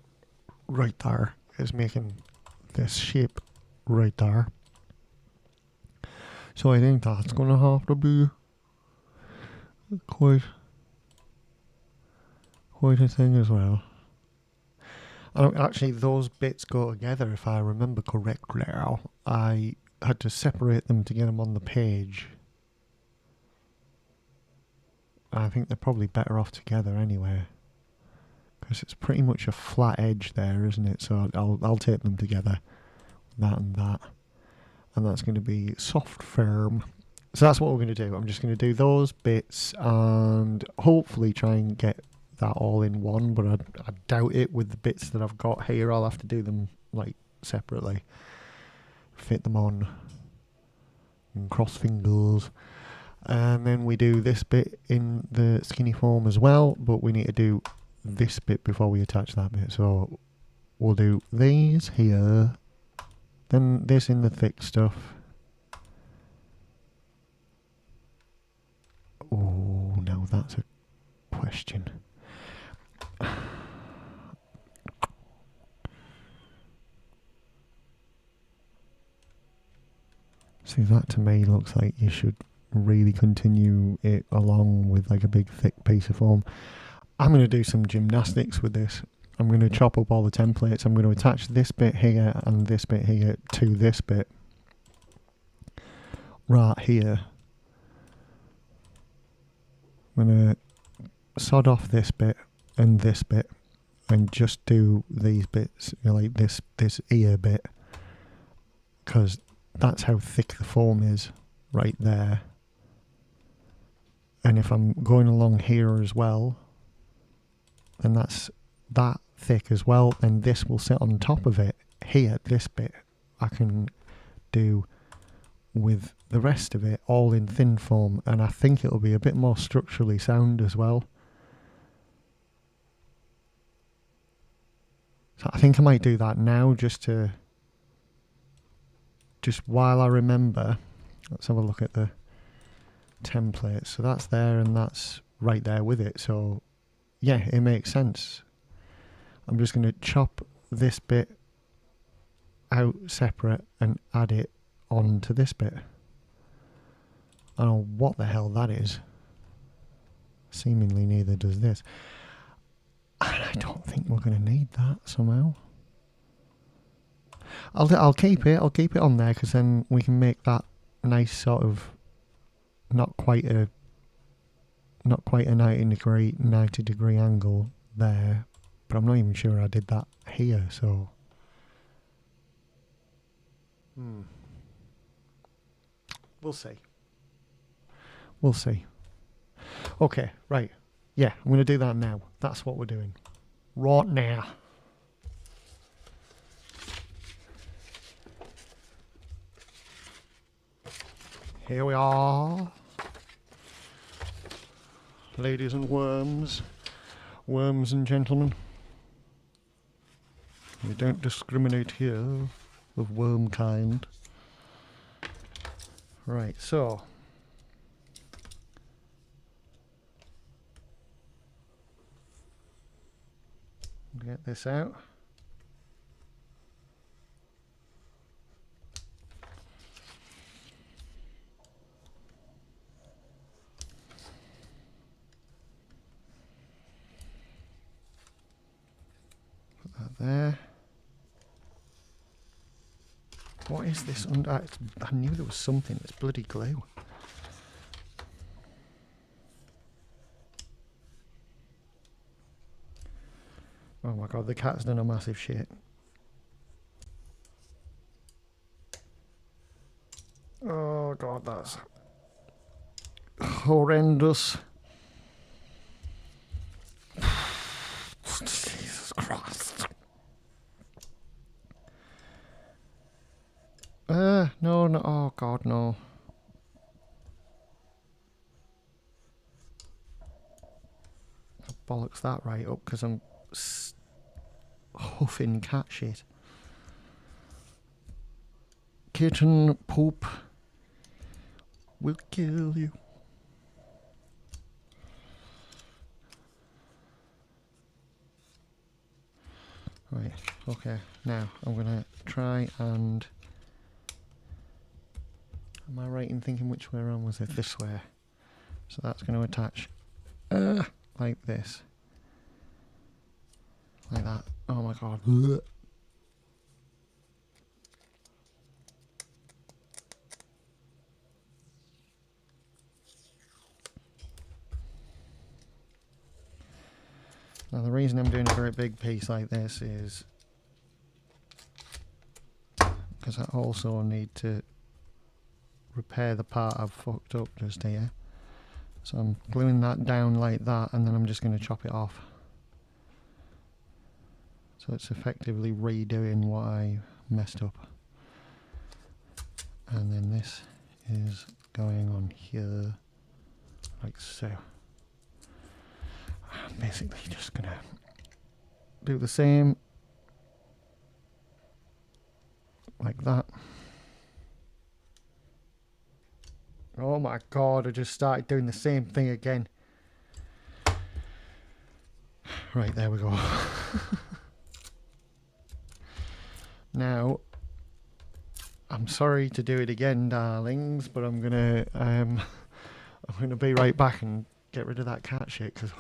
right there is making this shape right there. So I think that's going to have to be quite a thing as well. And actually those bits go together if I remember correctly. I had to separate them to get them on the page. I think they're probably better off together anyway, because it's pretty much a flat edge there, isn't it? So I'll tape them together, that, and that's going to be soft firm. So that's what we're going to do. I'm just going to do those bits and hopefully try and get that all in one, but I doubt it with the bits that I've got here. I'll have to do them like separately, fit them on, and cross fingers. And then we do this bit in the skinny foam as well, but we need to do this bit before we attach that bit. So we'll do these here, then this in the thick stuff. Oh, now that's a question. See, that to me looks like you should really continue it along with like a big thick piece of foam. I'm going to do some gymnastics with this. I'm going to chop up all the templates. I'm going to attach this bit here and this bit here to this bit right here. I'm going to sod off this bit and just do these bits, you know, like this ear bit, because that's how thick the foam is right there. And if I'm going along here as well, then that's that thick as well, and this will sit on top of it here. This bit I can do with the rest of it all in thin foam, and I think it'll be a bit more structurally sound as well. So I think I might do that now just while I remember. Let's have a look at the template. So that's there and that's right there with it. So yeah, it makes sense. I'm just going to chop this bit out separate and add it onto this bit. I don't know what the hell that is. Seemingly neither does this. And I don't think we're going to need that somehow. I'll keep it on there, because then we can make that nice sort of not quite a 90 degree angle there, but I'm not even sure I did that here, so we'll see. Okay, right, yeah, I'm going to do that now. That's what we're doing right now. Here we are, ladies and worms and gentlemen. We don't discriminate here of worm kind. Right, so get this out. there. What is this under? I knew there was something. It's bloody glue. Oh my god, the cat's done a massive shit. Oh god, that's horrendous. Jesus Christ. No, no, oh god, no. Bollocks that right up because I'm huffing cat shit. Kitten poop will kill you. Right, okay, now I'm gonna try and... Am I right in thinking which way around was it? This way. So that's going to attach like this. Like that. Oh my god. Now the reason I'm doing a very big piece like this is because I also need to repair the part I've fucked up just here. So I'm gluing that down like that and then I'm just going to chop it off. So it's effectively redoing what I messed up. And then this is going on here like so. I'm basically just gonna do the same like that. Oh my god, I just started doing the same thing again. Right, there we go. Now, I'm sorry to do it again, darlings, but I'm gonna be right back and get rid of that cat shit because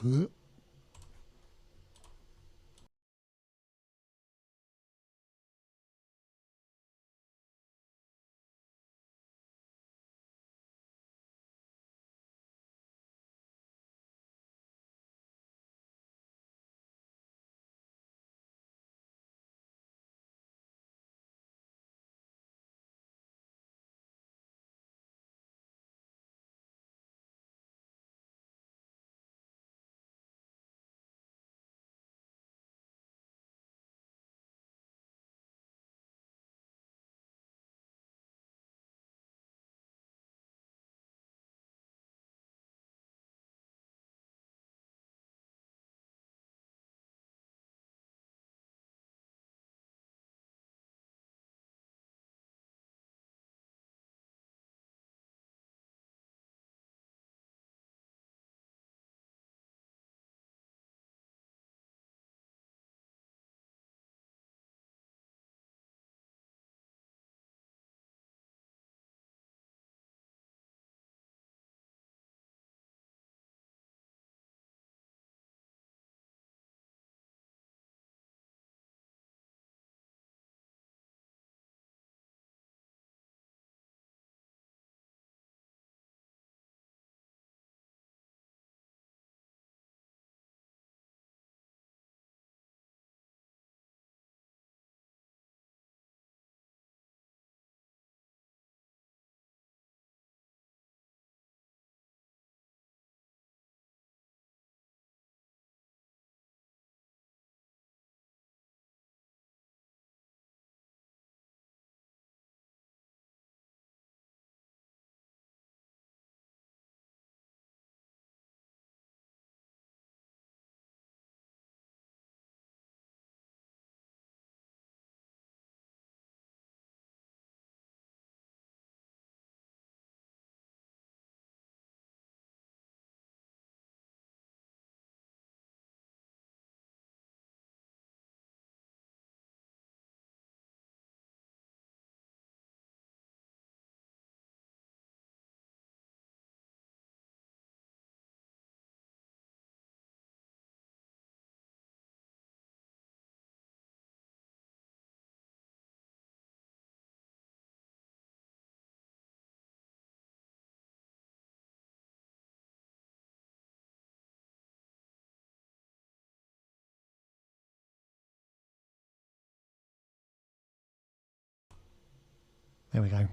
There we go.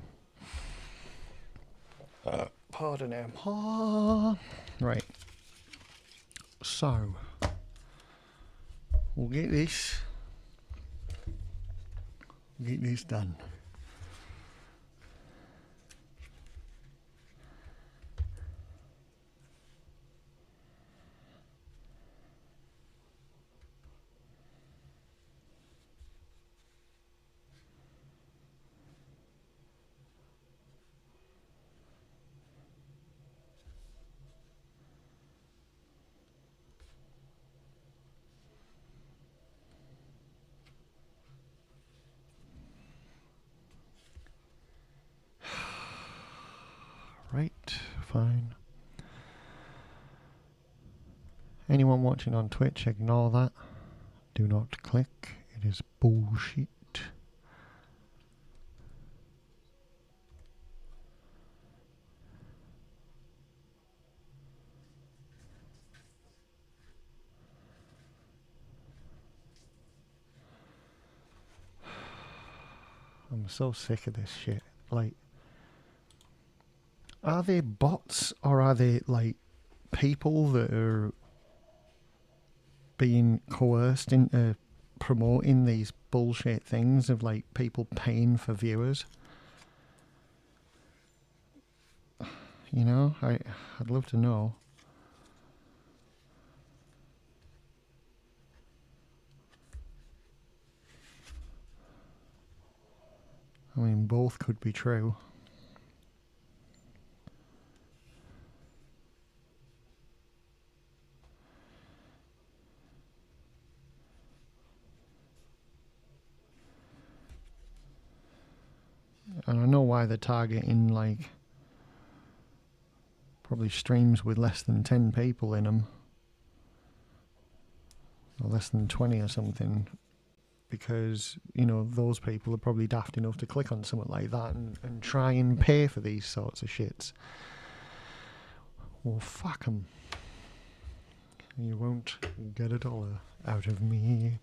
Pardon him. Right. So, we'll get this done. Right, fine. Anyone watching on Twitch, ignore that. Do not click. It is bullshit. I'm so sick of this shit. Like, are they bots or are they like people that are being coerced into promoting these bullshit things of like people paying for viewers? You know, I'd love to know. I mean, both could be true. And I know why they're targeting like probably streams with less than 10 people in them, or less than 20 or something, because, you know, those people are probably daft enough to click on something like that and try and pay for these sorts of shits. Well, fuck 'em. You won't get $1 out of me.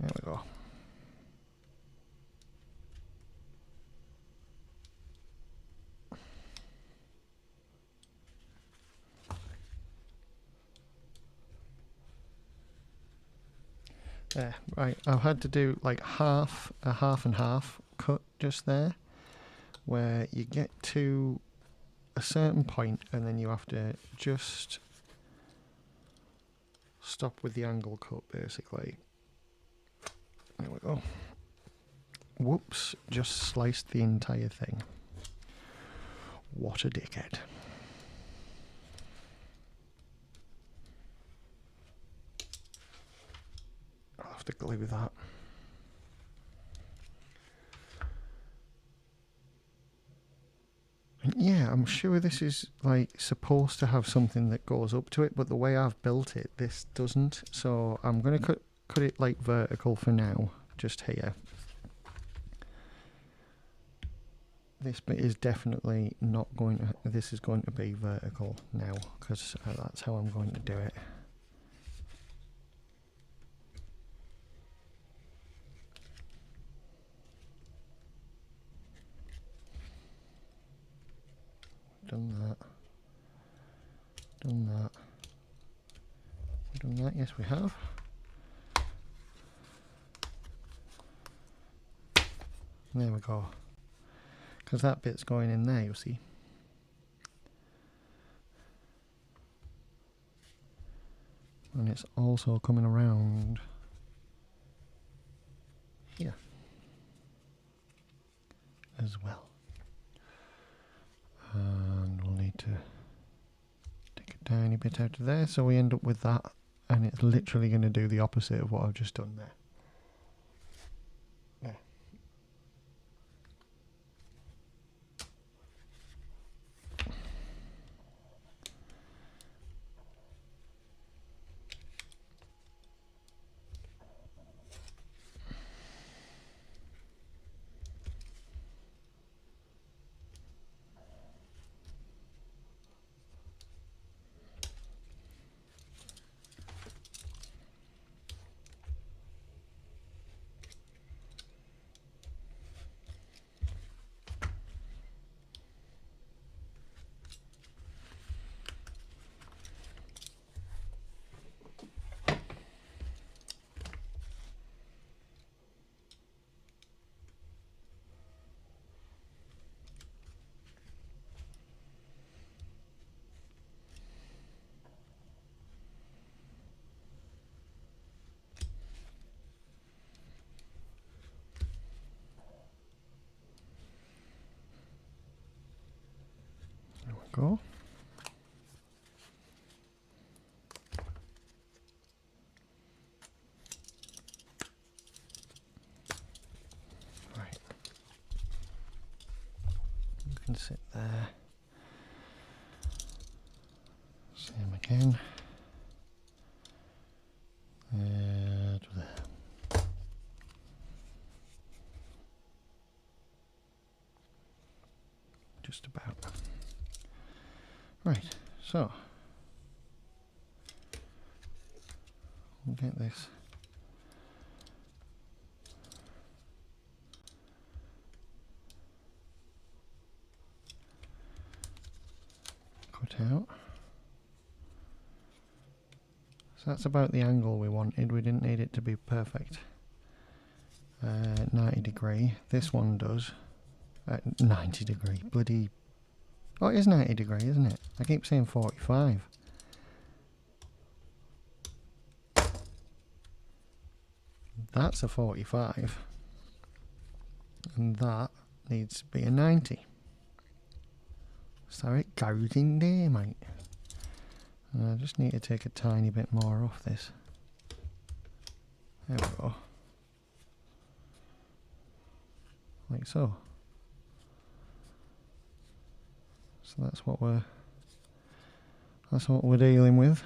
There we go. There, right, I've had to do like a half and half cut just there, where you get to a certain point and then you have to just stop with the angle cut, basically. There we go. Whoops, just sliced the entire thing. What a dickhead. I'll have to glue that. And yeah, I'm sure this is like supposed to have something that goes up to it, but the way I've built it, this doesn't. So I'm going to cut it like vertical for now, just here. This bit is definitely not going to, this is going to be vertical now, because that's how I'm going to do it. Done that. Done that. Done that, yes we have. There we go. Because that bit's going in there, you see. And it's also coming around here as well. And we'll need to take a tiny bit out of there, so we end up with that, and it's literally going to do the opposite of what I've just done there. There. go. Right. You can sit there. Same again. To there. Just about. Right, so we'll get this cut out. So that's about the angle we wanted. We didn't need it to be perfect. 90 degree. This one does. 90 degree. Bloody. Oh, it is 90 degree, isn't it? I keep saying 45. That's a 45. And that needs to be a 90. So it goes in there, mate. I just need to take a tiny bit more off this. There we go. Like so. So that's what we're dealing with.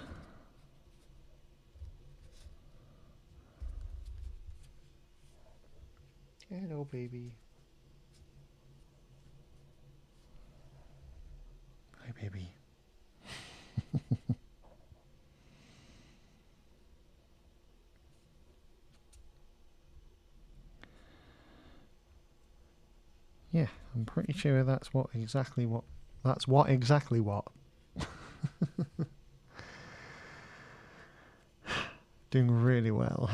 Hello, baby. Hi, baby. Yeah, I'm pretty sure that's exactly what. Doing really well.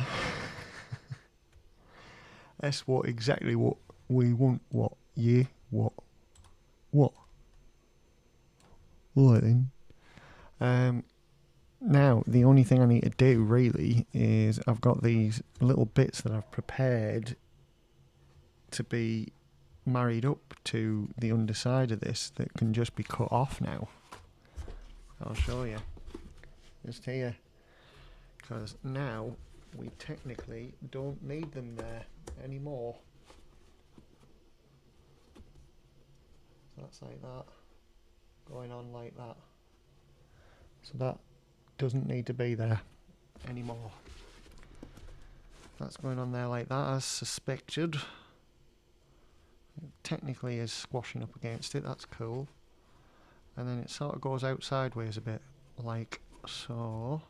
That's exactly what we want. What? Yeah. What? Right then. Now the only thing I need to do really is I've got these little bits that I've prepared to be married up to the underside of this that can just be cut off now. I'll show you. Just here. Because now we technically don't need them there anymore. So that's like that. Going on like that. So that doesn't need to be there anymore. That's going on there like that as suspected. It technically is squashing up against it, that's cool. And then it sort of goes out sideways a bit, like so.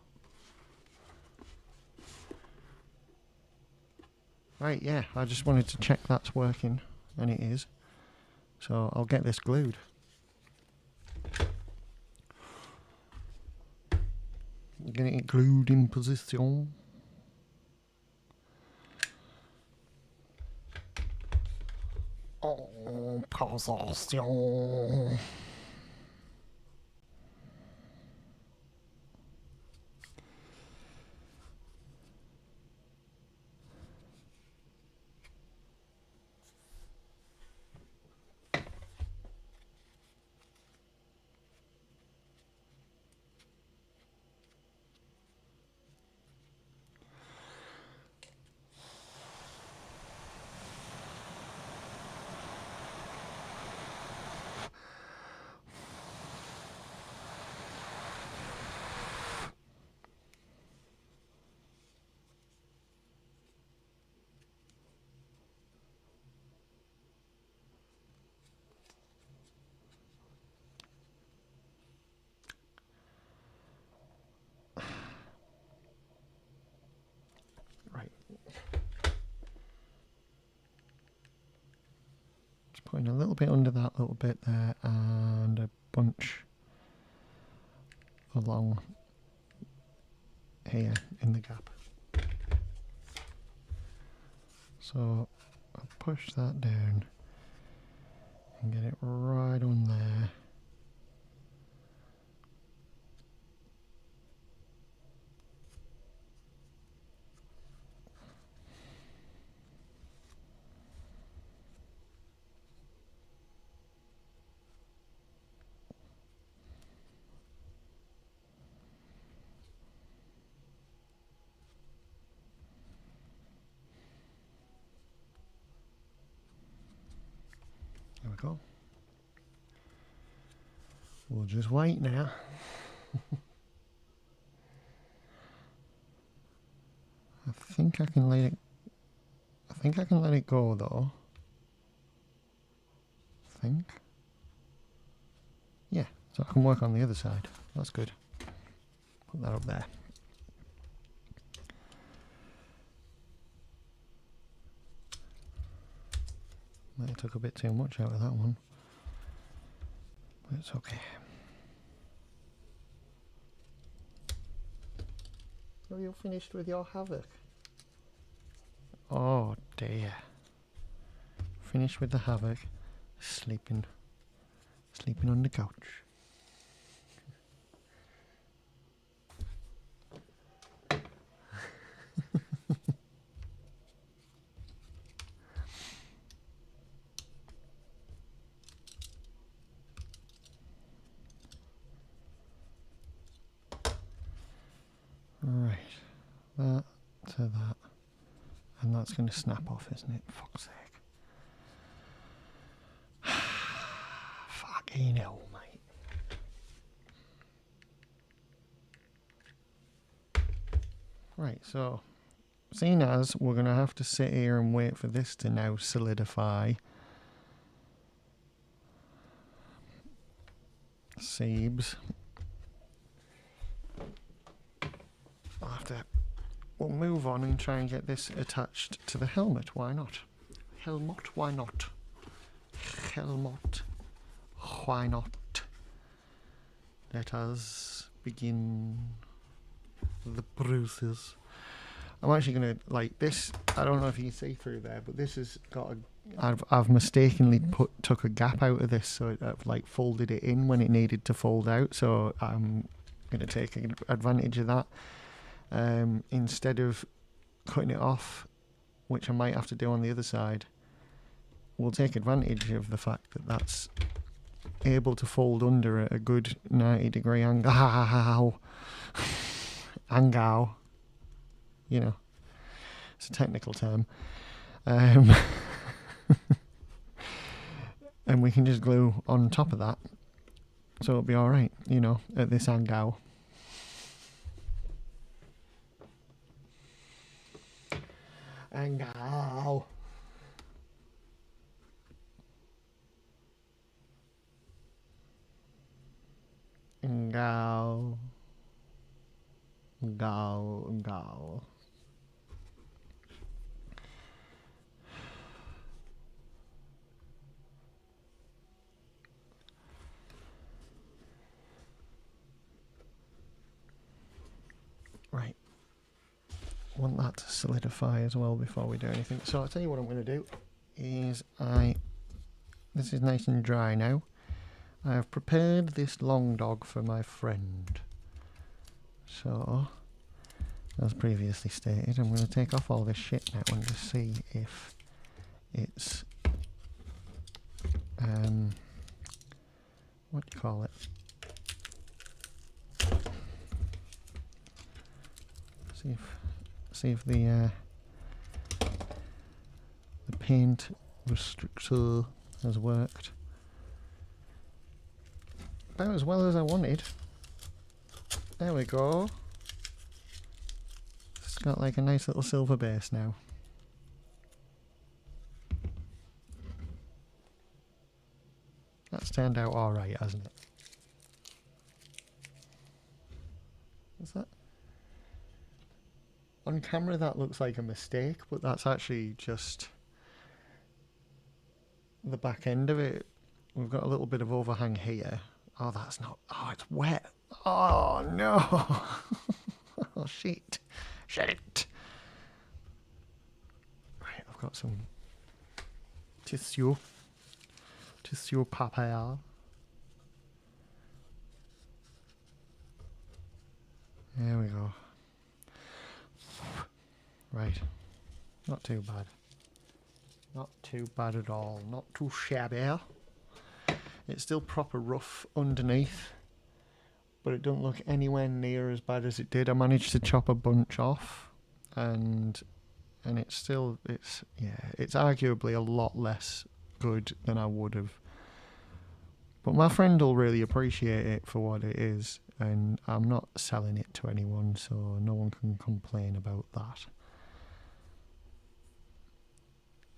Right, yeah, I just wanted to check that's working, and it is. So I'll get this glued. Getting it glued in position. En position. Right. Just putting a little bit under that little bit there and a bunch along here in the gap. So I'll push that down and get it right on there. go. We'll just wait now. I think I can let it go though. I think. Yeah, so I can work on the other side. That's good. Put that up there. Might have took a bit too much out of that one. But it's okay. Are you finished with your havoc? Oh dear. Finished with the havoc. Sleeping on the couch. Right, that to that, and that's going to snap off, isn't it? Fuck's sake. Fucking hell, mate. Right, so, seeing as we're going to have to sit here and wait for this to now solidify. Seebs. We'll move on and try and get this attached to the helmet. Why not? Helmet, why not? Helmet, why not? Let us begin the process. I'm actually gonna like this. I don't know if you can see through there, but this has got a. I've mistakenly took a gap out of this, so I've like folded it in when it needed to fold out. So I'm gonna take advantage of that. Instead of cutting it off, which I might have to do on the other side, we'll take advantage of the fact that that's able to fold under at a good 90-degree angle. Angle. You know, it's a technical term. And we can just glue on top of that, so it'll be alright, you know, at this angle. Angle. Angle. Angle. Right. Want that to solidify as well before we do anything. So I'll tell you what I'm going to do is this is nice and dry now. I have prepared this long dog for my friend. So, as previously stated, I'm going to take off all this shit now and just see if it's what do you call it? See if the paint restrictor has worked. About as well as I wanted. There we go. It's got like a nice little silver base now. That's turned out alright, hasn't it? What's that? On camera that looks like a mistake, but that's actually just the back end of it. We've got a little bit of overhang here. Oh, that's not... Oh, it's wet. Oh, no. Oh, shit. Shit. Right, I've got some tissue paper. There we go. Right. Not too bad. Not too bad at all. Not too shabby. It's still proper rough underneath, but it doesn't look anywhere near as bad as it did. I managed to chop a bunch off, and it's arguably a lot less good than I would have But my friend will really appreciate it for what it is, and I'm not selling it to anyone, so no one can complain about that.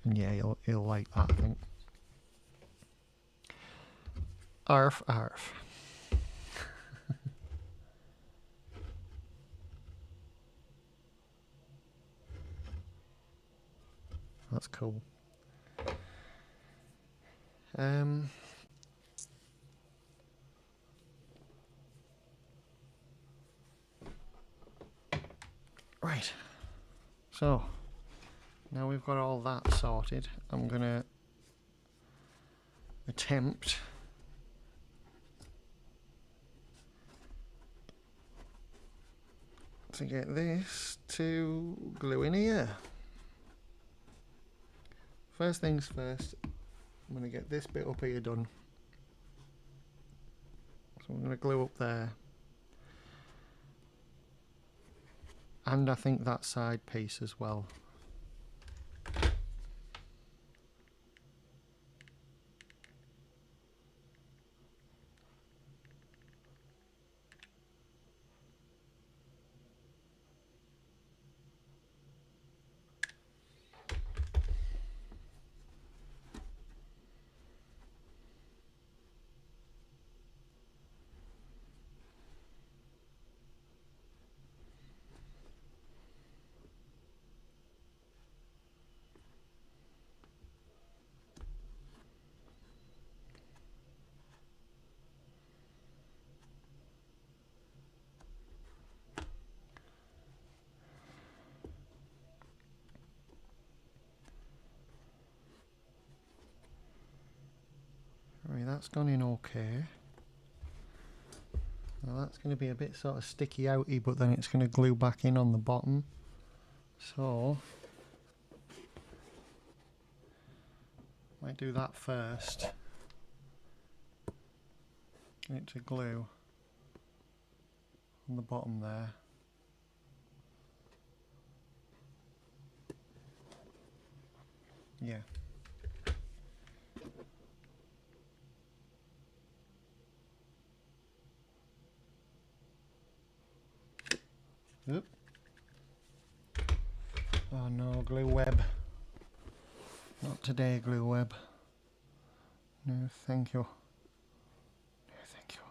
And yeah, he'll like that, I think. Arf, arf. That's cool. Right. So, now we've got all that sorted, I'm gonna attempt to get this to glue in here. First things first, I'm going to get this bit up here done. So I'm going to glue up there. And I think that side piece as well. Right, that's gone in okay. Now that's going to be a bit sort of sticky outy, but then it's going to glue back in on the bottom. So, might do that first. Get it to glue on the bottom there. Yeah. Oop. Oh no, glue web. Not today, glue web. No, thank you. No, thank you.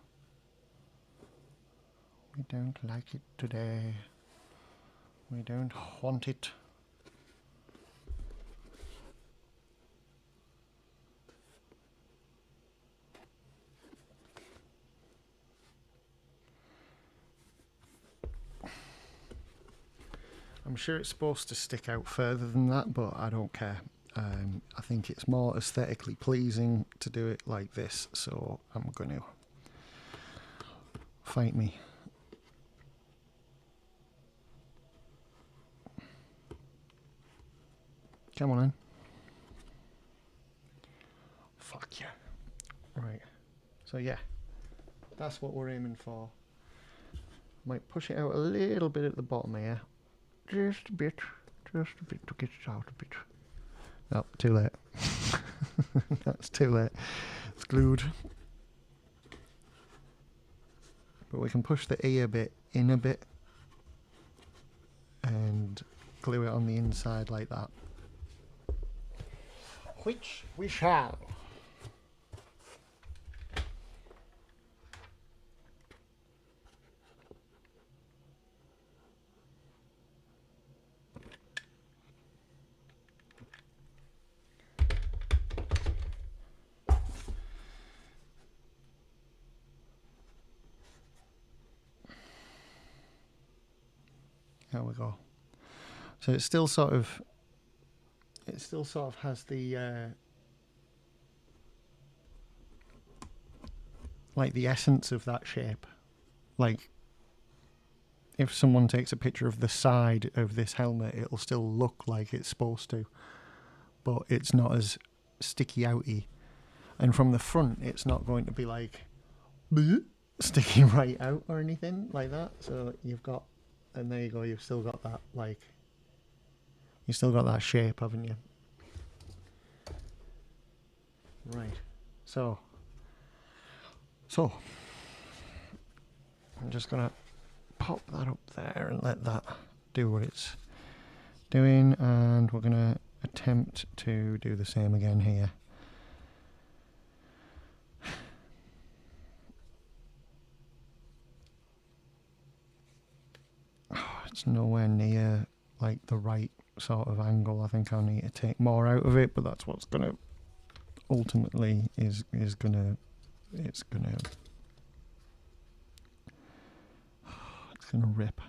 We don't like it today. We don't want it. I'm sure it's supposed to stick out further than that, but I don't care. I think it's more aesthetically pleasing to do it like this, so I'm going to fight me. Come on in. Fuck yeah. Right. So yeah, that's what we're aiming for. Might push it out a little bit at the bottom here. Just a bit to get it out a bit. Oh, too late. That's too late. It's glued. But we can push the ear bit in a bit and glue it on the inside like that. Which we shall. There we go. So it still sort of has the like the essence of that shape. Like if someone takes a picture of the side of this helmet, it'll still look like it's supposed to, but it's not as sticky outy. And from the front, it's not going to be like sticking right out or anything like that. So you've got, and there you go, you've still got that, like, you've still got that shape, haven't you? Right. So So I'm just gonna pop that up there and let that do what it's doing, and we're gonna attempt to do the same again here. It's nowhere near like the right sort of angle. I think I need to take more out of it, but that's what's gonna ultimately is gonna it's gonna rip.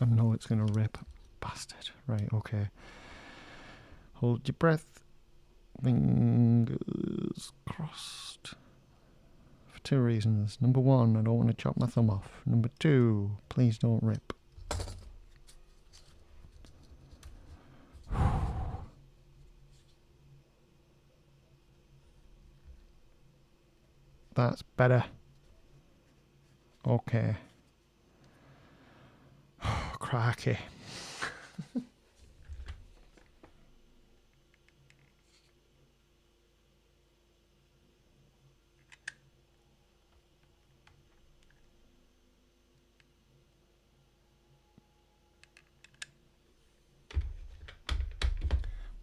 I know it's gonna rip. Bastard. Right, okay. Hold your breath. Fingers crossed. For two reasons. Number one, I don't want to chop my thumb off. Number two, please don't rip. That's better. Okay. Cracky.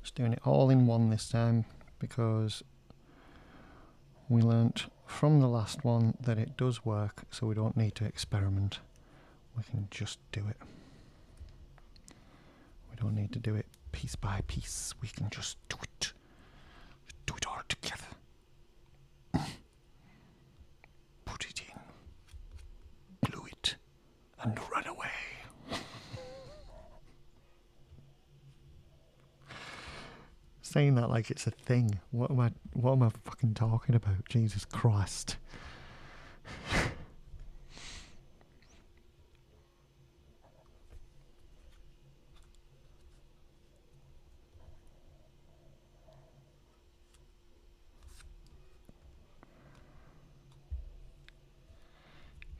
Just doing it all in one this time because we learnt from the last one that it does work, so we don't need to experiment. We can just do it. We don't need to do it piece by piece. We can just do it. Do it all together. Put it in. Glue it. And run away. Saying that like it's a thing. What am I fucking talking about? Jesus Christ.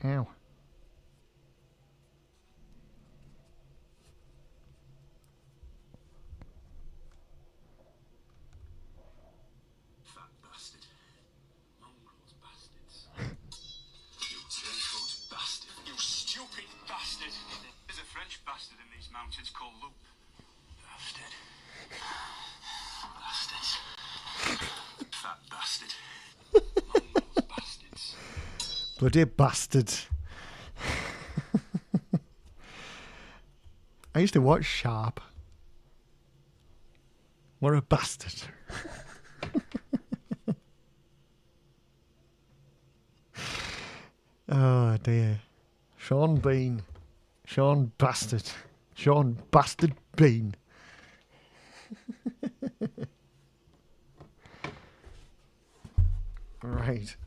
Ow. Fat bastard. Mongrels bastards. You turncoat bastard. You stupid bastard. There's a French bastard in these mountains called Loup. Bastard. Bastards. Fat bastard. Mongrels bastards. Bloody bastards. I used to watch Sharp. What a bastard. Oh dear. Sean Bean. Sean Bastard. Sean Bastard Bean. Right.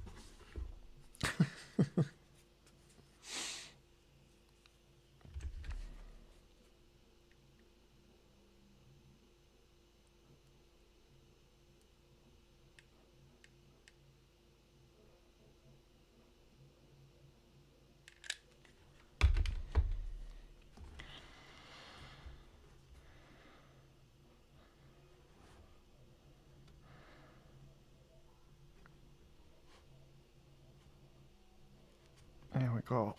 There we go.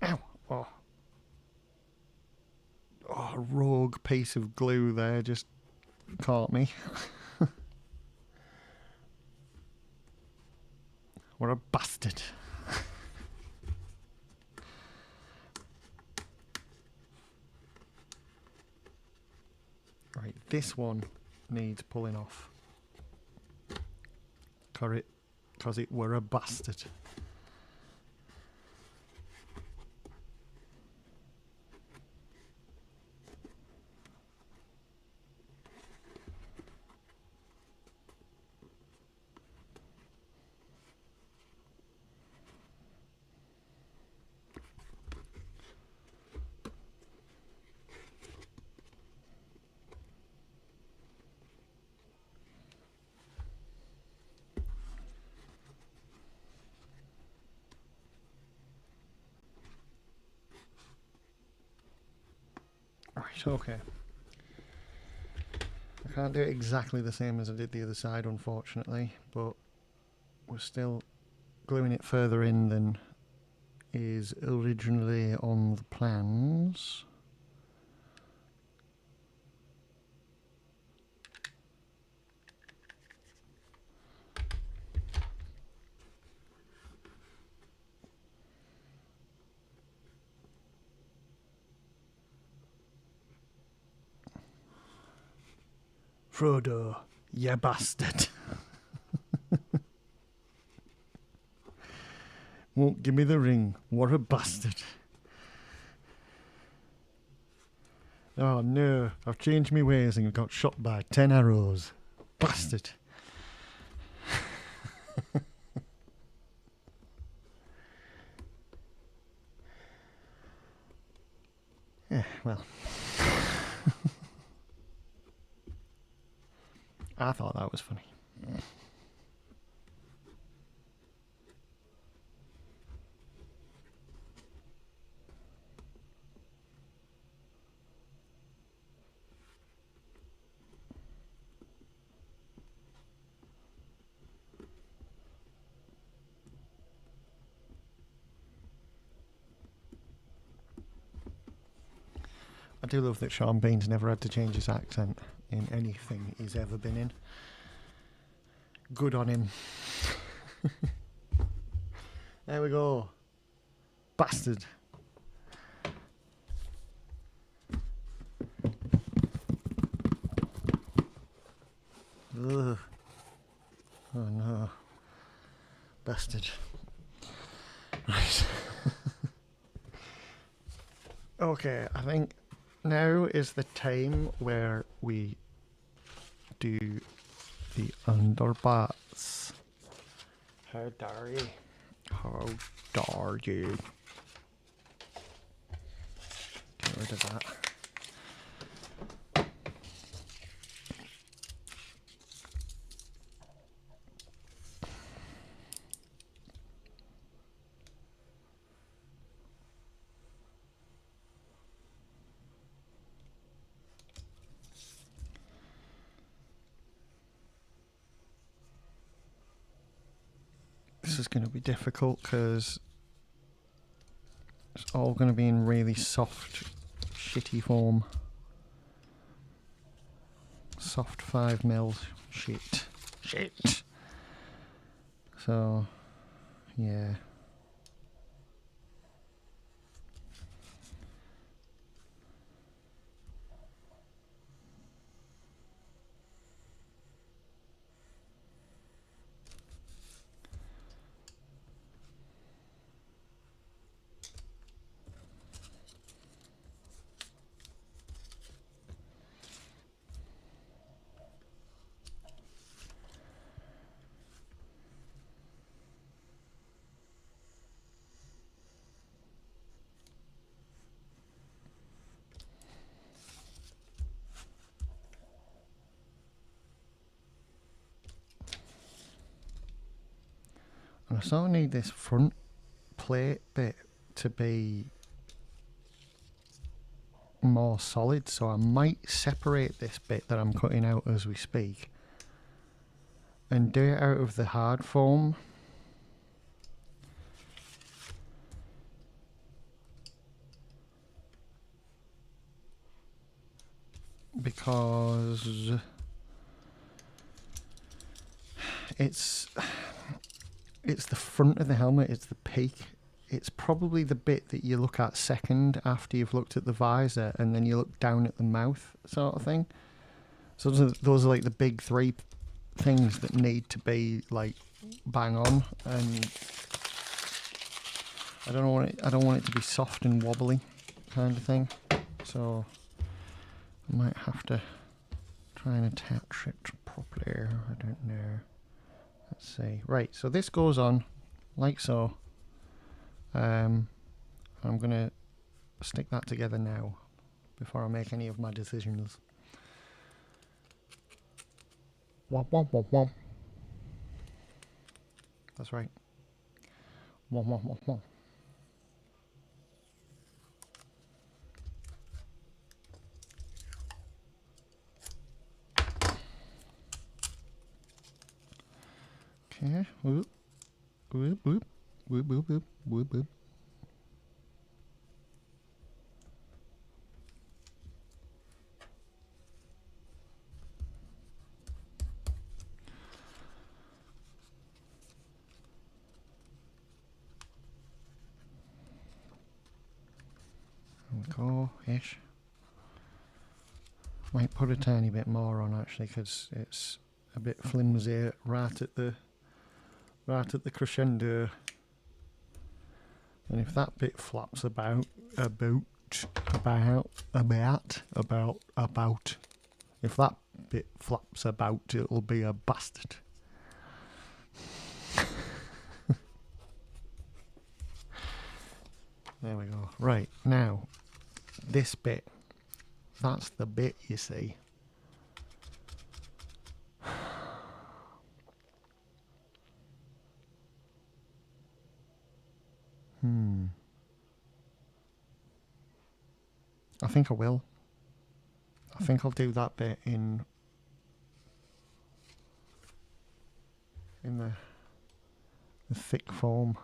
Ow! Oh. Oh, a rogue piece of glue there just caught me. What a bastard. Right, this one needs pulling off. Cause it were a bastard. Right, okay. can't do it exactly the same as I did the other side, unfortunately, but we're still gluing it further in than is originally on the plans. Frodo, you bastard. Won't give me the ring. What a bastard. Oh no, I've changed my ways and got shot by 10 arrows. Bastard. Yeah, well. I thought that was funny. I do love that Sean Bean's never had to change his accent in anything he's ever been in. Good on him. There we go. Bastard. Ugh. Oh no. Bastard. Right. Okay, I think now is the time where we do the underparts. How dare you? How dare you? Get rid of that. This is going to be difficult because it's all going to be in really soft, shitty form. Soft 5mm shit. Shit! So, yeah. And I sort of need this front plate bit to be more solid, so I might separate this bit that I'm cutting out as we speak and do it out of the hard foam. Because it's the front of the helmet, it's the peak. It's probably the bit that you look at second after you've looked at the visor, and then you look down at the mouth, sort of thing. So those are like the big three things that need to be like bang on, and I don't want it to be soft and wobbly kind of thing. So I might have to try and attach it properly. I don't know. Let's see. Right, so this goes on like so. I'm going to stick that together now before I make any of my decisions. Womp womp womp womp. That's right. Womp womp womp womp. Yeah. Whoop. Whoop, whoop. Whoop, whoop, whoop. Whoop, whoop. There we go, ish. Might put a tiny bit more on actually, because it's a bit flimsy right at the crescendo. And if that bit flaps about, if that bit flaps about, it'll be a bastard. There we go. Right, now, this bit, that's the bit, you see. I think I will. I think I'll do that bit in the thick foam.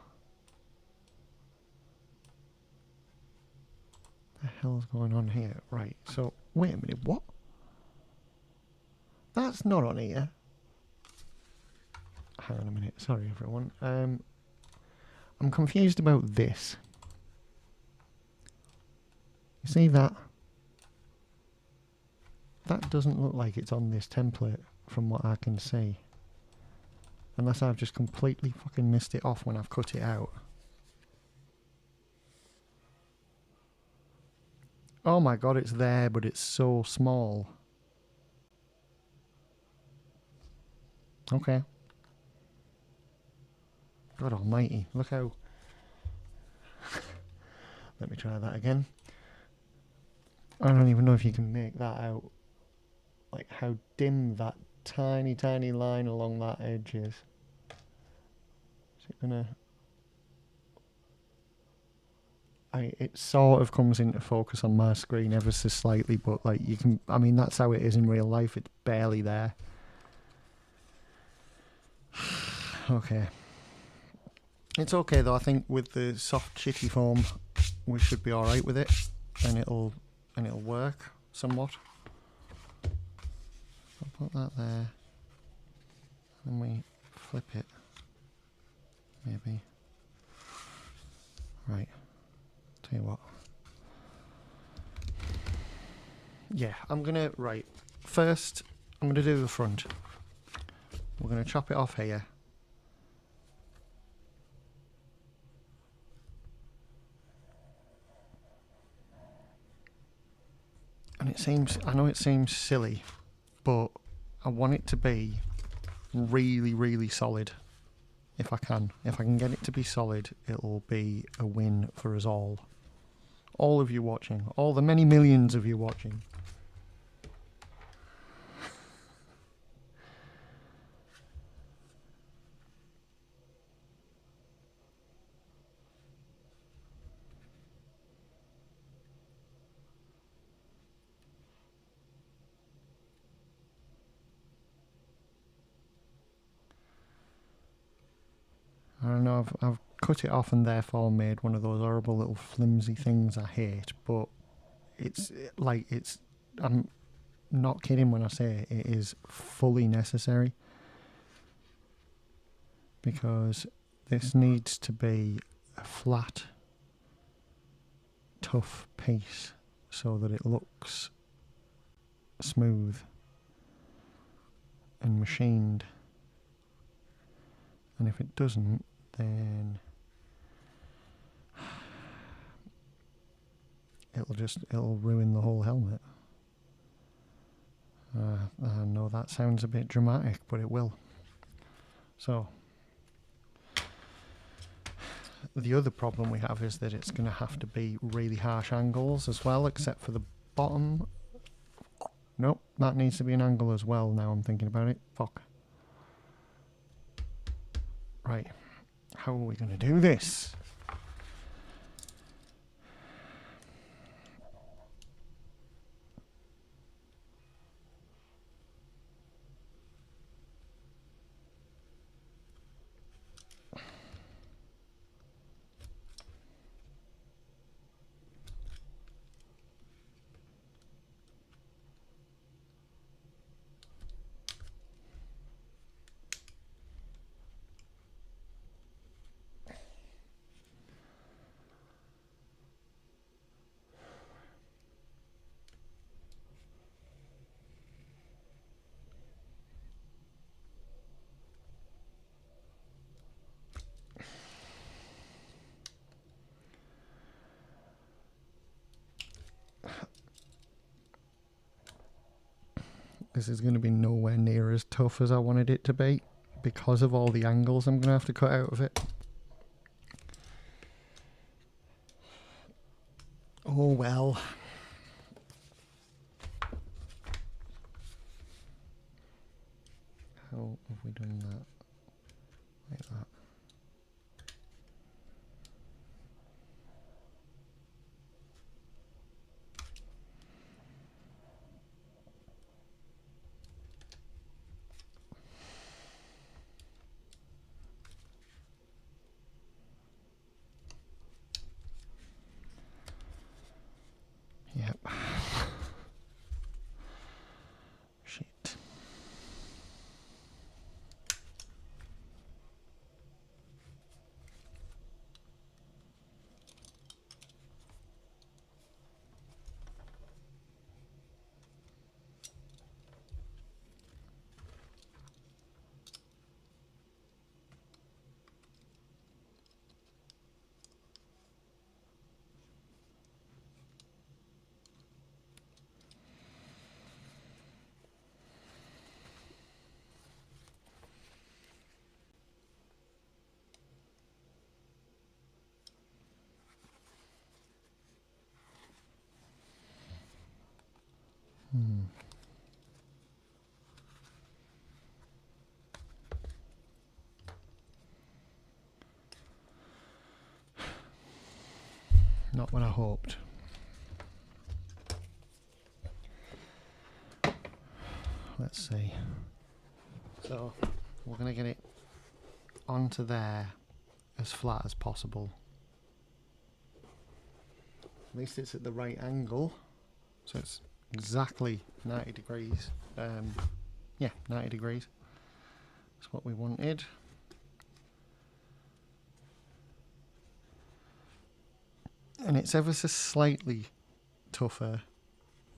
What the hell's going on here? Right, so, wait a minute, what? That's not on here. Hang on a minute, sorry everyone. I'm confused about this. You see that? That doesn't look like it's on this template from what I can see. Unless I've just completely fucking missed it off when I've cut it out. Oh my god, it's there, but it's so small. Okay. God almighty, look how... Let me try that again. I don't even know if you can make that out. Like how dim that tiny, tiny line along that edge is. Is it gonna... it sort of comes into focus on my screen ever so slightly, but like you can... I mean, that's how it is in real life. It's barely there. Okay. It's okay though. I think with the soft shitty foam, we should be all right with it, and it'll work somewhat. I'll put that there, and we flip it. Maybe. Right. Tell you what. Yeah, I'm gonna first, I'm gonna do the front. We're gonna chop it off here. And it seems, I know it seems silly, but I want it to be really, really solid. If I can. If I can get it to be solid, it'll be a win for us all. All of you watching. All the many millions of you watching. I don't know, I've cut it off and therefore made one of those horrible little flimsy things I hate, but it's like, I'm not kidding when I say it is fully necessary, because this needs to be a flat, tough piece so that it looks smooth and machined, and if it doesn't, then it'll ruin the whole helmet. I know that sounds a bit dramatic, but it will. So the other problem we have is that it's going to have to be really harsh angles as well, except for the bottom. Nope, that needs to be an angle as well, now I'm thinking about it. Fuck. Right. How are we going to do this? this is going to be nowhere near as tough as I wanted it to be because of all the angles I'm going to have to cut out of it. Oh well. How have we done that? Like that. Yep. Shit. Not what I hoped. Let's see. So we're going to get it onto there as flat as possible. At least it's at the right angle, so it's exactly 90 degrees. Yeah, 90 degrees. That's what we wanted. And it's ever so slightly tougher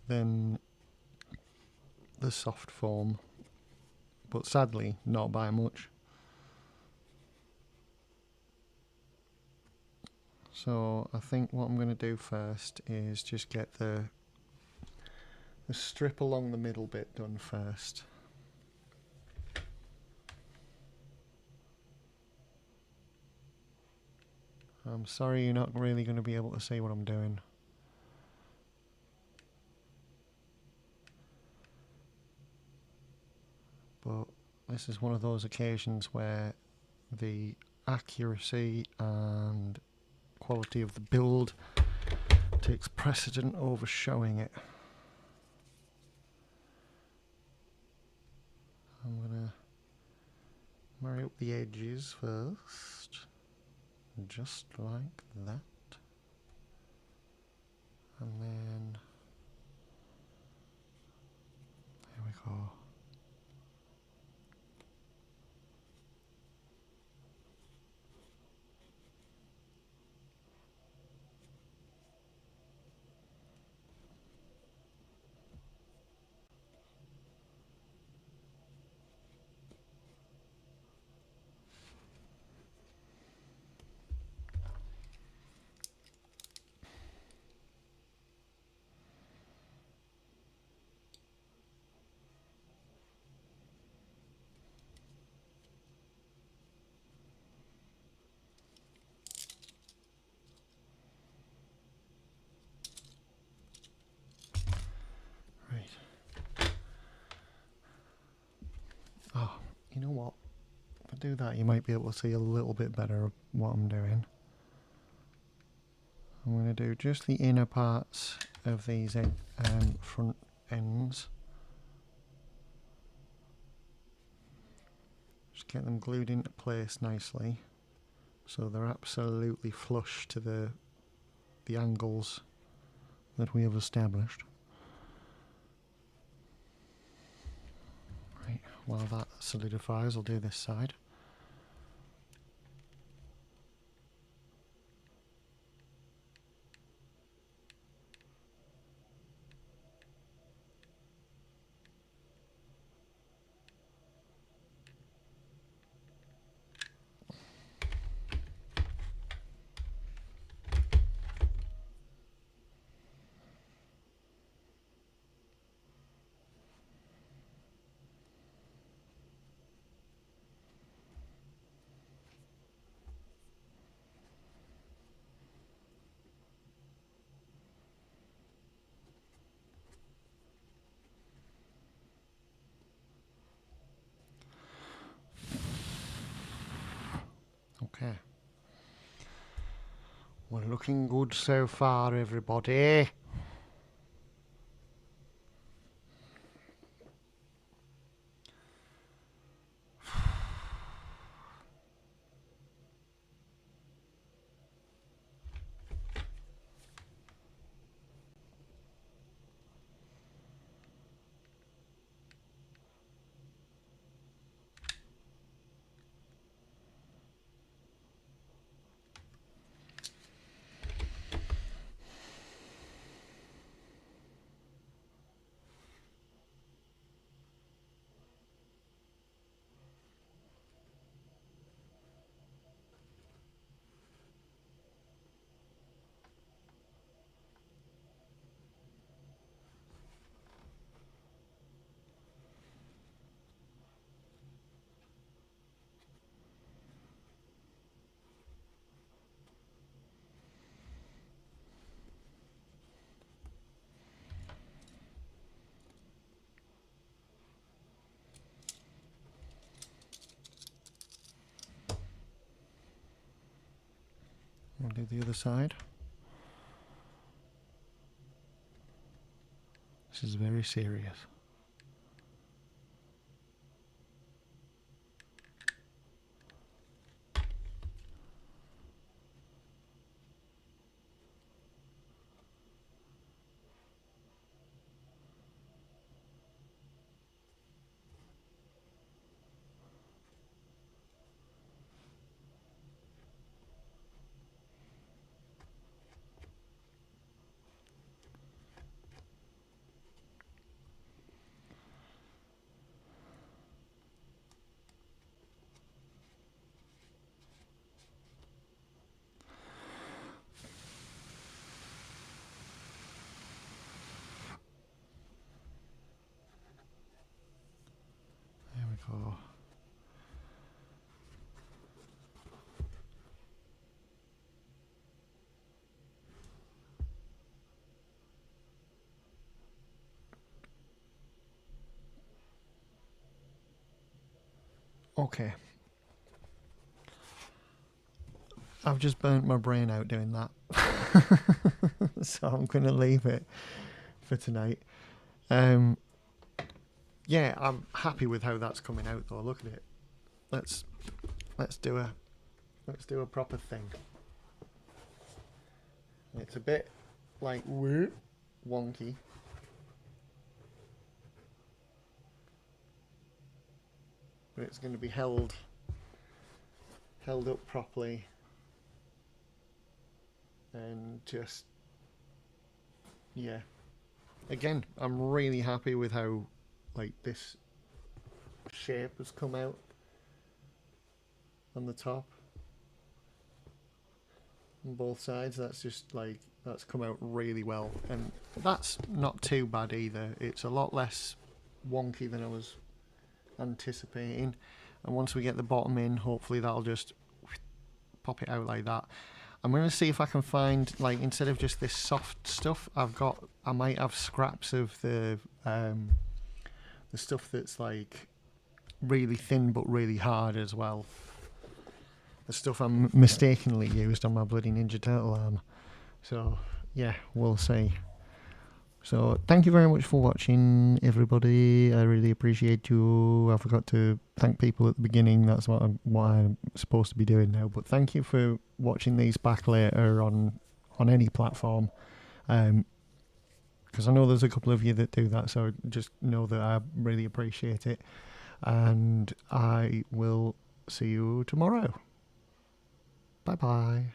than the soft foam, but sadly not by much. So I think what I'm going to do first is just get the strip along the middle bit done first. I'm sorry you're not really going to be able to see what I'm doing. But this is one of those occasions where the accuracy and quality of the build takes precedent over showing it. I'm going to marry up the edges first. Just like that. And then there we go. Oh, you know what? If I do that, you might be able to see a little bit better what I'm doing. I'm going to do just the inner parts of these front ends. Just get them glued into place nicely, so they're absolutely flush to the angles that we have established. Right, while that solidifies, I'll do this side. Okay. We're looking good so far, everybody. We'll do the other side. This is very serious. There we go. Okay. I've just burnt my brain out doing that. So I'm going to leave it for tonight. Yeah, I'm happy with how that's coming out though. Look at it. Let's do a proper thing. It's a bit like wonky. But it's going to be held up properly. And just, yeah. Again, I'm really happy with how like this shape has come out on the top on both sides. That's just like, that's come out really well, and that's not too bad either. It's a lot less wonky than I was anticipating, and once we get the bottom in, hopefully that'll just pop it out like that. I'm going to see if I can find, like, instead of just this soft stuff, I might have scraps of the stuff that's like really thin but really hard as well. The stuff I mistakenly used on my bloody Ninja Turtle arm. So yeah, we'll see. So thank you very much for watching, everybody. I really appreciate you. I forgot to thank people at the beginning. That's what I'm supposed to be doing now. But thank you for watching these back later on any platform. Because I know there's a couple of you that do that. So just know that I really appreciate it. And I will see you tomorrow. Bye-bye.